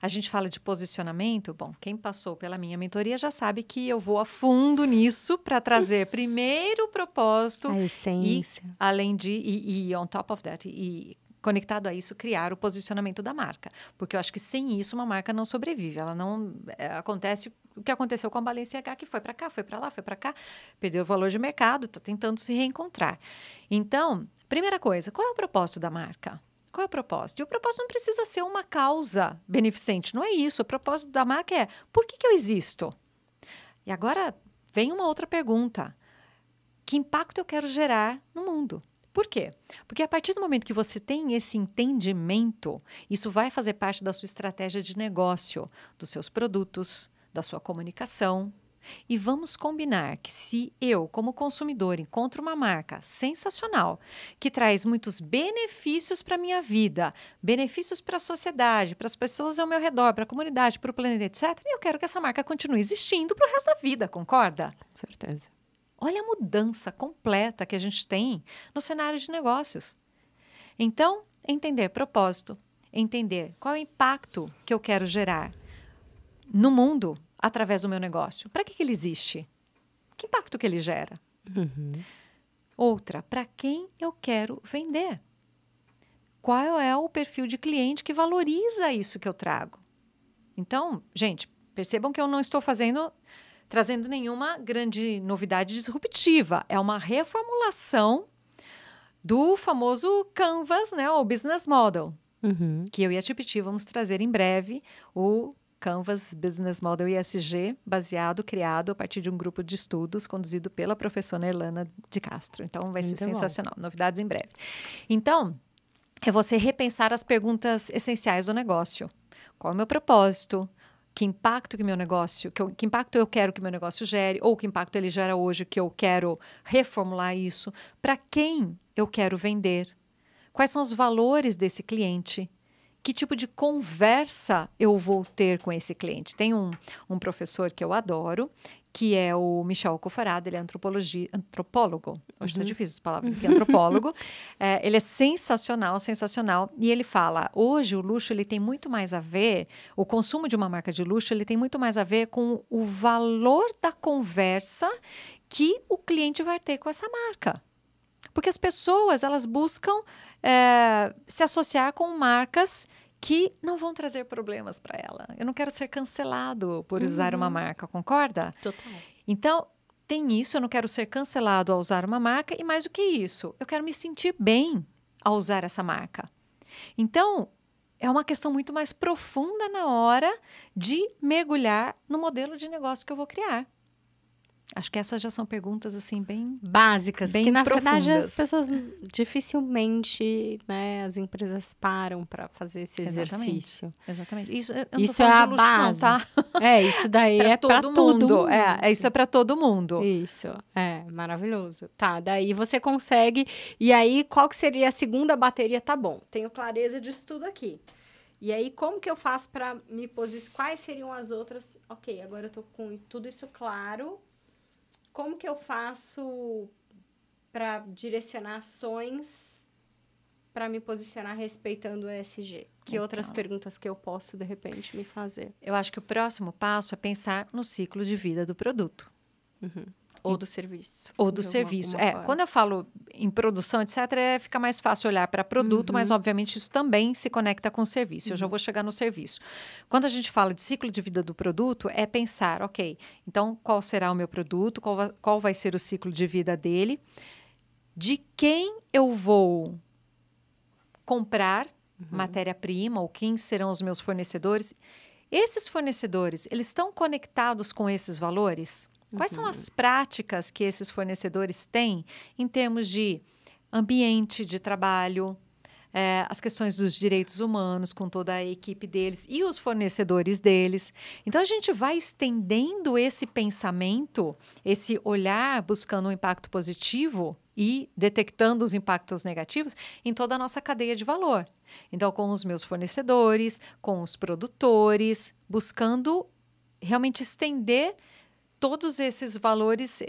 A gente fala de posicionamento. Bom, quem passou pela minha mentoria já sabe que eu vou a fundo nisso para trazer primeiro o propósito. A essência. E, além de... E on top of that... conectado a isso, criar o posicionamento da marca. Porque eu acho que sem isso uma marca não sobrevive. Ela não... acontece o que aconteceu com a Balenciaga, que foi para cá, foi para lá, foi para cá, perdeu o valor de mercado, está tentando se reencontrar. Então, primeira coisa, qual é o propósito da marca? Qual é o propósito? E o propósito não precisa ser uma causa beneficente, não é isso. O propósito da marca é, por que eu existo? E agora vem uma outra pergunta. Que impacto eu quero gerar no mundo? Por quê? Porque a partir do momento que você tem esse entendimento, isso vai fazer parte da sua estratégia de negócio, dos seus produtos, da sua comunicação. E vamos combinar que se eu, como consumidor, encontro uma marca sensacional, que traz muitos benefícios para a minha vida, benefícios para a sociedade, para as pessoas ao meu redor, para a comunidade, para o planeta, etc., eu quero que essa marca continue existindo para o resto da vida, concorda? Com certeza. Olha a mudança completa que a gente tem no cenário de negócios. Então, entender propósito, entender qual é o impacto que eu quero gerar no mundo através do meu negócio. Para que ele existe? Que impacto que ele gera? Outra, para quem eu quero vender? Qual é o perfil de cliente que valoriza isso que eu trago? Então, gente, percebam que eu não estou trazendo nenhuma grande novidade disruptiva. É uma reformulação do famoso Canvas, né, o Business Model, que eu e a Tipiti vamos trazer em breve o Canvas Business Model ESG, criado a partir de um grupo de estudos conduzido pela professora Elana de Castro. Então, vai ser sensacional. Novidades em breve. Então, é você repensar as perguntas essenciais do negócio. Qual é o meu propósito? Que impacto que meu negócio, que impacto eu quero que meu negócio gere, ou que impacto ele gera hoje, que eu quero reformular isso, para quem eu quero vender, quais são os valores desse cliente, que tipo de conversa eu vou ter com esse cliente. Tem um professor que eu adoro, que é o Michel Cofarado, ele é antropólogo. Hoje está difícil as palavras aqui, antropólogo. Ele é sensacional, sensacional. E ele fala, hoje o luxo ele tem muito mais a ver, o consumo de uma marca de luxo, ele tem muito mais a ver com o valor da conversa que o cliente vai ter com essa marca. Porque as pessoas, elas buscam se associar com marcas que não vão trazer problemas para ela. Eu não quero ser cancelado por usar uma marca, concorda? Total. Então, tem isso, eu não quero ser cancelado ao usar uma marca, e mais do que isso, eu quero me sentir bem ao usar essa marca. Então, é uma questão muito mais profunda na hora de mergulhar no modelo de negócio que eu vou criar. Acho que essas já são perguntas, assim, bem básicas, bem que na profundas. verdade as pessoas dificilmente, né, as empresas param para fazer esse exercício. Exatamente. Isso, eu não isso tô falando é a de luxo, base. não, tá? Isso daí é para todo mundo. Isso é para todo mundo. Isso, maravilhoso. Tá, daí você consegue, e aí qual que seria a segunda bateria? Tá bom, tenho clareza disso tudo aqui. E aí, como que eu faço para me posicionar? Quais seriam as outras? Ok, agora eu tô com tudo isso claro. Como que eu faço para direcionar ações para me posicionar respeitando o ESG? Que outras perguntas que eu posso, de repente, me fazer? Eu acho que o próximo passo é pensar no ciclo de vida do produto. Ou do serviço. Ou do serviço. Quando eu falo em produção, etc., fica mais fácil olhar para produto, mas, obviamente, isso também se conecta com o serviço. Eu já vou chegar no serviço. Quando a gente fala de ciclo de vida do produto, é pensar, ok, então, qual será o meu produto? Qual vai ser o ciclo de vida dele? De quem eu vou comprar matéria-prima, ou quem serão os meus fornecedores? Esses fornecedores, eles estão conectados com esses valores? Quais são as práticas que esses fornecedores têm em termos de ambiente de trabalho, as questões dos direitos humanos com toda a equipe deles e os fornecedores deles? Então, a gente vai estendendo esse pensamento, esse olhar buscando um impacto positivo e detectando os impactos negativos em toda a nossa cadeia de valor. Então, com os meus fornecedores, com os produtores, buscando realmente estender todos esses valores,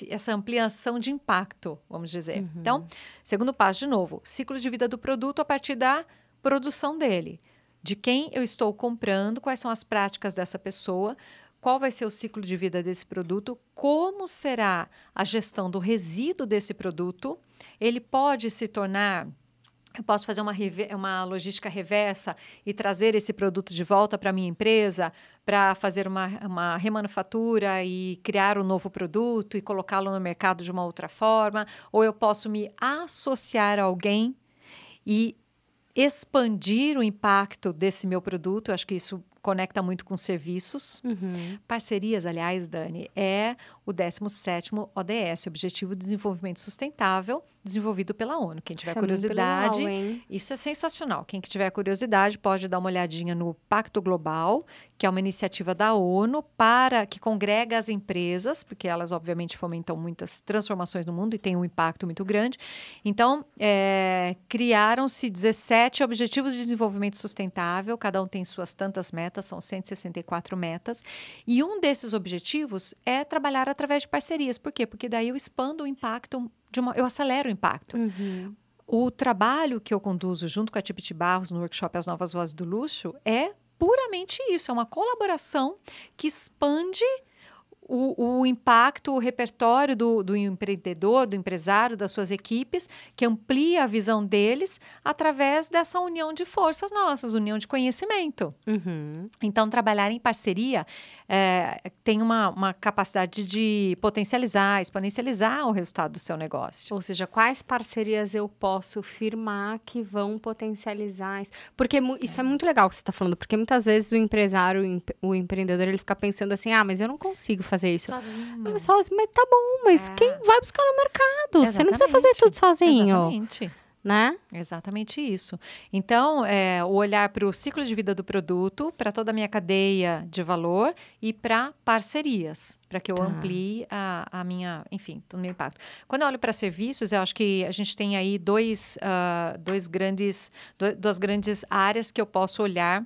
essa ampliação de impacto, vamos dizer. Então, segundo passo, de novo, ciclo de vida do produto a partir da produção dele. De quem eu estou comprando, quais são as práticas dessa pessoa, qual vai ser o ciclo de vida desse produto, como será a gestão do resíduo desse produto. Ele pode se tornar... Eu posso fazer uma logística reversa e trazer esse produto de volta para a minha empresa para fazer uma remanufatura e criar um novo produto e colocá-lo no mercado de uma outra forma. Ou eu posso me associar a alguém e expandir o impacto desse meu produto. Eu acho que isso conecta muito com serviços. Parcerias, aliás, Dani, é o 17º ODS, Objetivo de Desenvolvimento Sustentável, desenvolvido pela ONU. Quem tiver curiosidade, isso é sensacional. Quem tiver curiosidade pode dar uma olhadinha no Pacto Global, que é uma iniciativa da ONU que congrega as empresas, porque elas, obviamente, fomentam muitas transformações no mundo e têm um impacto muito grande. Então, criaram-se 17 Objetivos de Desenvolvimento Sustentável, cada um tem suas tantas metas, são 164 metas, e um desses objetivos é trabalhar através de parcerias. Por quê? Porque daí eu expando o impacto, eu acelero o impacto. O trabalho que eu conduzo junto com a Tipiti Barros no workshop As Novas Vozes do Luxo é puramente isso, é uma colaboração que expande o impacto, o repertório do empreendedor, do empresário, das suas equipes, que amplia a visão deles através dessa união de forças nossas, união de conhecimento. Então, trabalhar em parceria tem uma capacidade de potencializar, exponencializar o resultado do seu negócio. Ou seja, quais parcerias eu posso firmar que vão potencializar isso? Porque isso é muito legal que você está falando, porque muitas vezes o empresário, o empreendedor, ele fica pensando assim, mas eu não consigo fazer isso. Sozinho. Mas tá bom, mas quem vai buscar no mercado? Exatamente. Você não precisa fazer tudo sozinho. Exatamente. Né? Exatamente isso. Então, o olhar para o ciclo de vida do produto, para toda a minha cadeia de valor e para parcerias, para que eu amplie a minha, enfim, todo o meu impacto. Quando eu olho para serviços, eu acho que a gente tem aí duas grandes áreas que eu posso olhar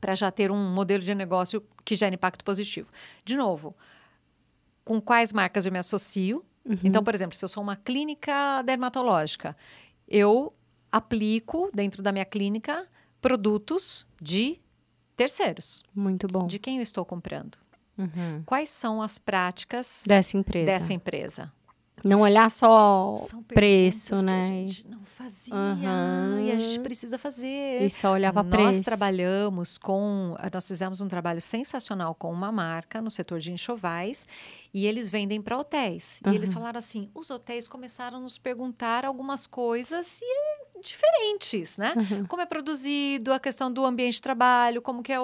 para já ter um modelo de negócio que gere impacto positivo. De novo, com quais marcas eu me associo? Então, por exemplo, se eu sou uma clínica dermatológica, eu aplico dentro da minha clínica produtos de terceiros. Muito bom. De quem eu estou comprando? Quais são as práticas dessa empresa? Não olhar só preço, né? Que a gente não fazia e a gente precisa fazer. E só olhava preço. Nós fizemos um trabalho sensacional com uma marca no setor de enxovais e eles vendem para hotéis. E eles falaram assim, os hotéis começaram a nos perguntar algumas coisas diferentes, né? Como é produzido, a questão do ambiente de trabalho, como que é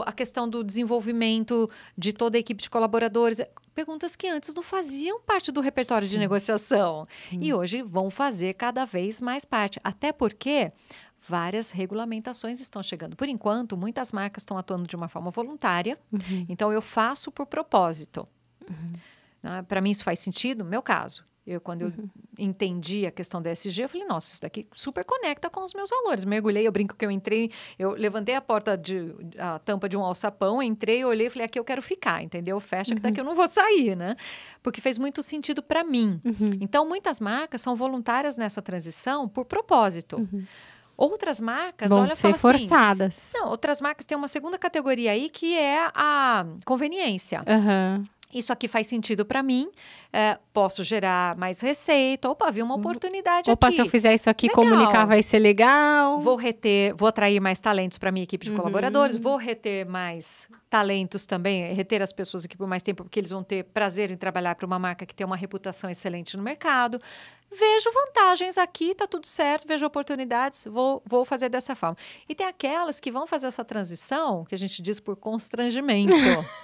a questão do desenvolvimento de toda a equipe de colaboradores. Perguntas que antes não faziam parte do repertório de negociação. E hoje vão fazer cada vez mais parte. Até porque várias regulamentações estão chegando. Por enquanto, muitas marcas estão atuando de uma forma voluntária. Então, eu faço por propósito. Para mim, isso faz sentido? No meu caso. Quando eu entendi a questão da ESG, eu falei, nossa, isso daqui super conecta com os meus valores. Mergulhei, eu brinco que eu entrei, eu levantei a tampa de um alçapão, entrei, olhei e falei, aqui eu quero ficar, entendeu? Fecha que daqui eu não vou sair, né? Porque fez muito sentido para mim. Então, muitas marcas são voluntárias nessa transição por propósito. Outras marcas, vão ser forçadas. Não, outras marcas têm uma segunda categoria aí, que é a conveniência. Isso aqui faz sentido para mim, posso gerar mais receita, opa, vi uma oportunidade opa, aqui. Se eu fizer isso aqui, comunicar vai ser legal. Vou atrair mais talentos para minha equipe de colaboradores, vou reter mais talentos também, reter as pessoas aqui por mais tempo, porque eles vão ter prazer em trabalhar para uma marca que tem uma reputação excelente no mercado. Vejo vantagens aqui, tá tudo certo, vejo oportunidades, vou fazer dessa forma. E tem aquelas que vão fazer essa transição, que a gente diz por constrangimento,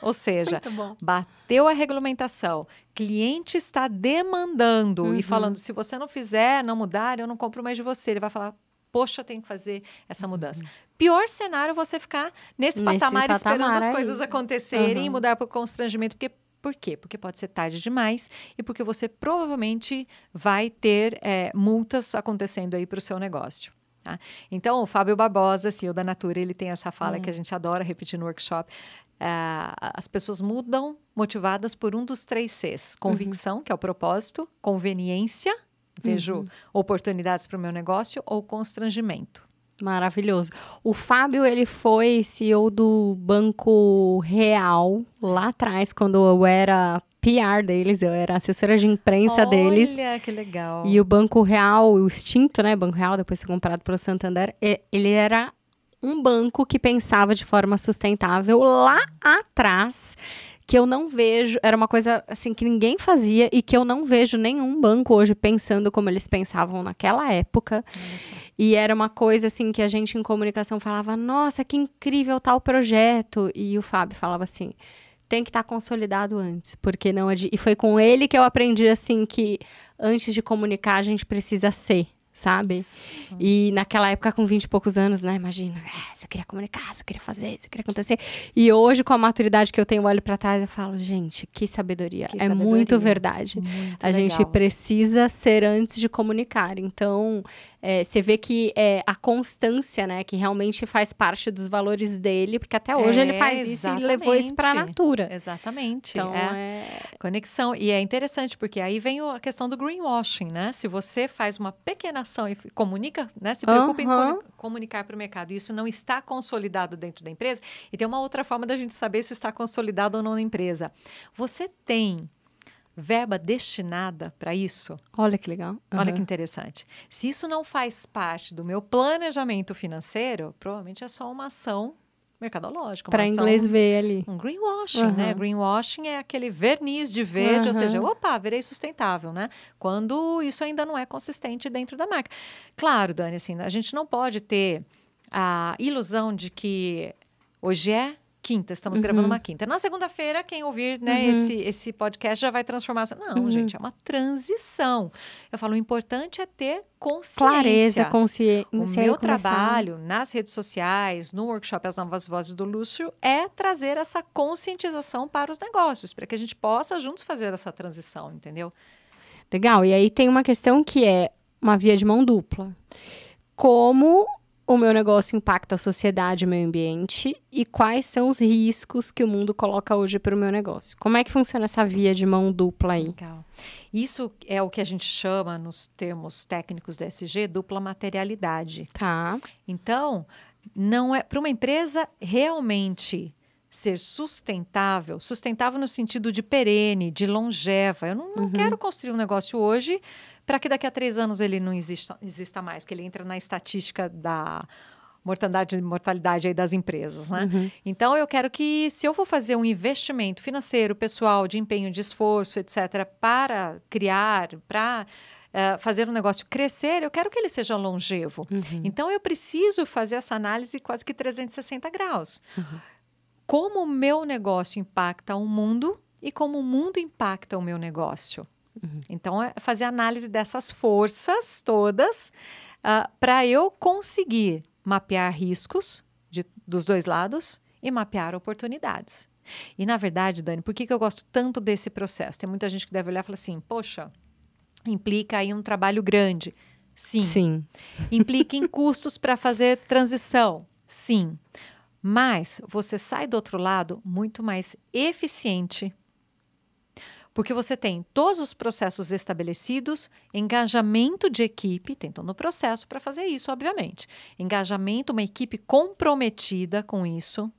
ou seja, bateu a regulamentação, cliente está demandando e falando, se você não fizer, não mudar, eu não compro mais de você. Ele vai falar, poxa, eu tenho que fazer essa mudança. Pior cenário é você ficar nesse patamar esperando as coisas acontecerem e mudar por constrangimento, por quê? Porque pode ser tarde demais e porque você provavelmente vai ter multas acontecendo aí para o seu negócio. Tá? Então, o Fábio Barbosa, CEO da Natura, ele tem essa fala que a gente adora repetir no workshop. As pessoas mudam motivadas por um dos 3 Cs. Convicção, que é o propósito, conveniência, vejo oportunidades para o meu negócio, ou constrangimento. Maravilhoso. O Fábio, ele foi CEO do Banco Real, lá atrás, quando eu era PR deles, eu era assessora de imprensa deles. Olha, que legal. E o Banco Real, o extinto, né, Banco Real, depois foi comprado pelo Santander, ele era um banco que pensava de forma sustentável lá atrás, que eu não vejo, era uma coisa assim que ninguém fazia e que eu não vejo nenhum banco hoje pensando como eles pensavam naquela época. E era uma coisa assim que a gente em comunicação falava, nossa, que incrível tal projeto. E o Fábio falava assim, tem que estar consolidado antes, porque não e foi com ele que eu aprendi assim que antes de comunicar a gente precisa ser. Sabe? Isso. E naquela época, com 20 e poucos anos, né? Imagina, você queria comunicar, você queria fazer, você queria acontecer. E hoje, com a maturidade que eu tenho, eu olho pra trás e falo, gente, que sabedoria. É muito verdade. Muito a gente precisa ser antes de comunicar. Então, você vê que a constância, né? Que realmente faz parte dos valores dele, porque até hoje ele faz isso e levou isso pra Natura. Exatamente. Então, conexão. E é interessante, porque aí vem a questão do greenwashing, né? Se você faz uma pequena ação e comunica, né? Se preocupa em comunicar para o mercado. Isso não está consolidado dentro da empresa. E tem uma outra forma da gente saber se está consolidado ou não na empresa. Você tem verba destinada para isso? Olha que legal. Olha que interessante. Se isso não faz parte do meu planejamento financeiro, provavelmente é só uma ação mercadológica. Para inglês ver ali. Um greenwashing, né? Greenwashing é aquele verniz de verde, ou seja, opa, virei sustentável, né? Quando isso ainda não é consistente dentro da marca. Claro, Dani, assim, a gente não pode ter a ilusão de que hoje é quinta, estamos gravando uma quinta. Na segunda-feira, quem ouvir, né, esse podcast já vai transformar. Não, gente, é uma transição. Eu falo, o importante é ter consciência. Clareza, consciência. O meu trabalho nas redes sociais, no workshop As Novas Vozes do Luxo, é trazer essa conscientização para os negócios, para que a gente possa juntos fazer essa transição, entendeu? Legal. E aí tem uma questão que é uma via de mão dupla. Como o meu negócio impacta a sociedade e o meio ambiente e quais são os riscos que o mundo coloca hoje para o meu negócio? Como é que funciona essa via de mão dupla aí? Legal. Isso é o que a gente chama, nos termos técnicos do ESG, dupla materialidade. Tá. Então, não é para uma empresa realmente ser sustentável no sentido de perene, de longeva. Eu não quero construir um negócio hoje para que daqui a 3 anos ele não exista mais, que ele entra na estatística da mortalidade aí das empresas, né? Então, eu quero que, se eu for fazer um investimento financeiro, pessoal, de empenho, de esforço, etc., para criar, para fazer um negócio crescer, eu quero que ele seja longevo. Então, eu preciso fazer essa análise quase que 360 graus. Como o meu negócio impacta o mundo e como o mundo impacta o meu negócio. Então, é fazer análise dessas forças todas para eu conseguir mapear riscos dos 2 lados e mapear oportunidades. E, na verdade, Dani, por que eu gosto tanto desse processo? Tem muita gente que deve olhar e falar assim, poxa, implica aí um trabalho grande. Sim. Implica em custos para fazer transição. Sim. Mas você sai do outro lado muito mais eficiente, porque você tem todos os processos estabelecidos, engajamento de equipe, tem todo o processo para fazer isso, obviamente. Engajamento, uma equipe comprometida com isso,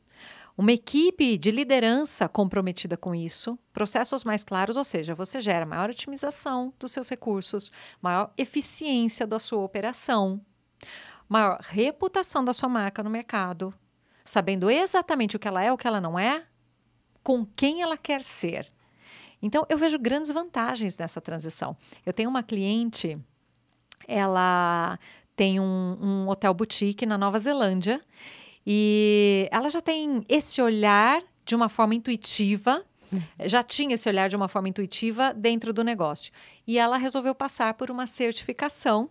Uma equipe de liderança comprometida com isso, processos mais claros, ou seja, você gera maior otimização dos seus recursos, maior eficiência da sua operação, maior reputação da sua marca no mercado, sabendo exatamente o que ela é, o que ela não é, com quem ela quer ser. Então, eu vejo grandes vantagens nessa transição. Eu tenho uma cliente, ela tem um hotel boutique na Nova Zelândia, e ela já tem esse olhar de uma forma intuitiva, já tinha esse olhar de uma forma intuitiva dentro do negócio. E ela resolveu passar por uma certificação.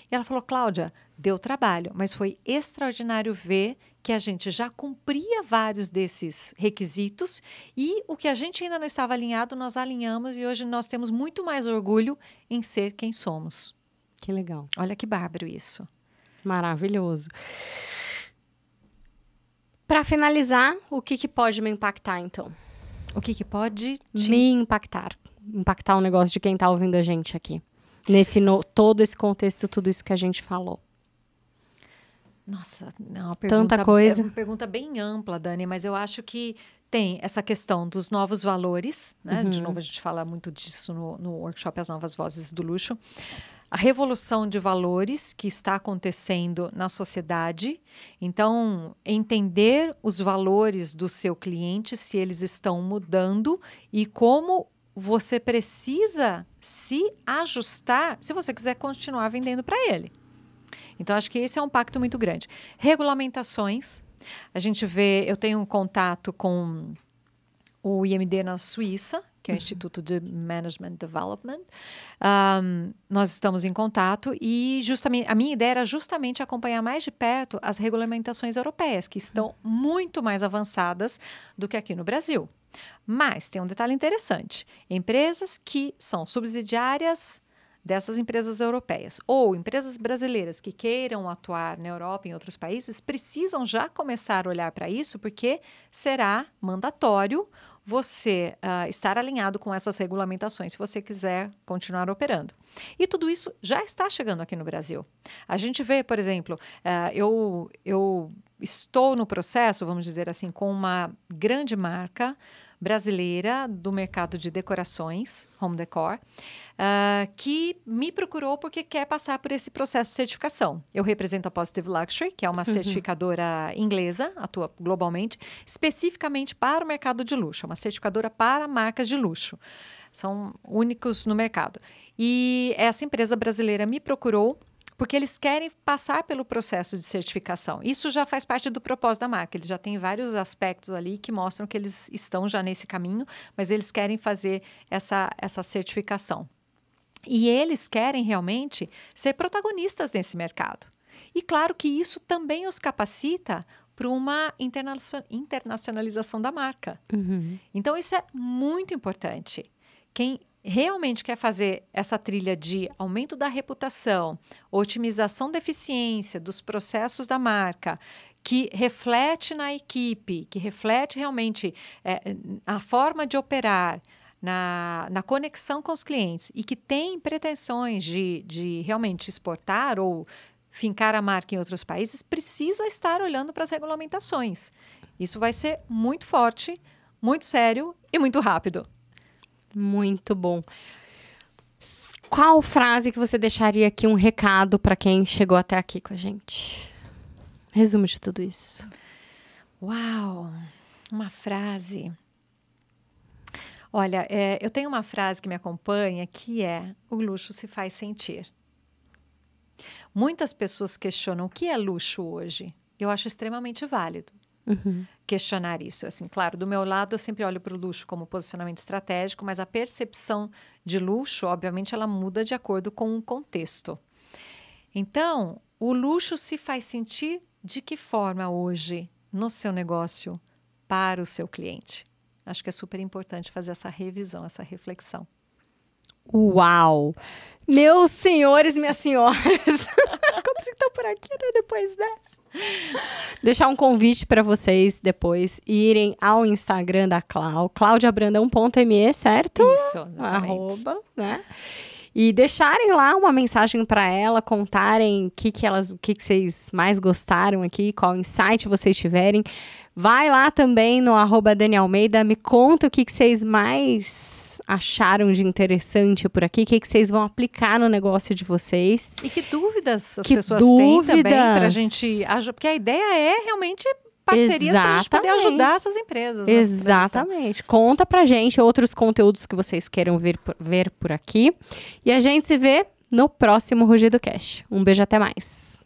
E ela falou, Cláudia, deu trabalho, mas foi extraordinário ver que a gente já cumpria vários desses requisitos e o que a gente ainda não estava alinhado, nós alinhamos e hoje nós temos muito mais orgulho em ser quem somos. Que legal. Olha que bárbaro isso. Maravilhoso. Para finalizar, o que pode me impactar, então? O que pode me impactar? Impactar o negócio de quem está ouvindo a gente aqui. Todo esse contexto, tudo isso que a gente falou. Nossa, é uma pergunta, tanta coisa. É uma pergunta bem ampla, Dani, mas eu acho que tem essa questão dos novos valores, né? De novo, a gente fala muito disso no workshop As Novas Vozes do Luxo. A revolução de valores que está acontecendo na sociedade. Então, entender os valores do seu cliente, se eles estão mudando e como você precisa se ajustar se você quiser continuar vendendo para ele. Então, acho que esse é um impacto muito grande. Regulamentações. A gente vê, eu tenho um contato com o IMD na Suíça, que é o Instituto de Management Development. Nós estamos em contato e justamente a minha ideia era justamente acompanhar mais de perto as regulamentações europeias, que estão muito mais avançadas do que aqui no Brasil. Mas tem um detalhe interessante. Empresas que são subsidiárias dessas empresas europeias ou empresas brasileiras que queiram atuar na Europa e em outros países precisam já começar a olhar para isso, porque será mandatório você estar alinhado com essas regulamentações se você quiser continuar operando. E tudo isso já está chegando aqui no Brasil. A gente vê, por exemplo, eu estou no processo, vamos dizer assim, com uma grande marca brasileira do mercado de decorações, home decor, que me procurou porque quer passar por esse processo de certificação. Eu represento a Positive Luxury, que é uma certificadora inglesa, atua globalmente, especificamente para o mercado de luxo, uma certificadora para marcas de luxo. São únicos no mercado. E essa empresa brasileira me procurou porque eles querem passar pelo processo de certificação. Isso já faz parte do propósito da marca. Eles já têm vários aspectos ali que mostram que eles estão já nesse caminho, mas eles querem fazer essa certificação. E eles querem realmente ser protagonistas nesse mercado. E claro que isso também os capacita para uma internacionalização da marca. Então, isso é muito importante. Quem realmente quer fazer essa trilha de aumento da reputação, otimização da eficiência, dos processos da marca, que reflete na equipe, que reflete realmente a forma de operar, na conexão com os clientes e que tem pretensões de realmente exportar ou fincar a marca em outros países, precisa estar olhando para as regulamentações. Isso vai ser muito forte, muito sério e muito rápido. Muito bom. Qual frase que você deixaria aqui, um recado para quem chegou até aqui com a gente? Resumo de tudo isso. Uau! Uma frase. Olha, eu tenho uma frase que me acompanha que é: o luxo se faz sentir. Muitas pessoas questionam o que é luxo hoje. Eu acho extremamente válido. Questionar isso. Assim, claro, do meu lado eu sempre olho para o luxo como posicionamento estratégico, mas a percepção de luxo, obviamente, ela muda de acordo com o contexto. Então, o luxo se faz sentir de que forma hoje no seu negócio para o seu cliente? Acho que é super importante fazer essa revisão, essa reflexão. Uau! Meus senhores, minhas senhoras, como vocês estão por aqui, né, depois dessa? Deixar um convite para vocês depois irem ao Instagram da Clau, claudiabrandão.me, certo? Isso, @ né? E deixarem lá uma mensagem para ela, contarem o que vocês mais gostaram aqui, qual insight vocês tiverem. Vai lá também no @DaniAlmeida, me conta o que vocês mais acharam de interessante por aqui, o que vocês vão aplicar no negócio de vocês. E que dúvidas as pessoas têm também pra gente... Porque a ideia é realmente parcerias para a gente poder ajudar essas empresas. Exatamente. Conta pra gente outros conteúdos que vocês queiram ver por aqui. E a gente se vê no próximo Rugido Cast. Um beijo, até mais.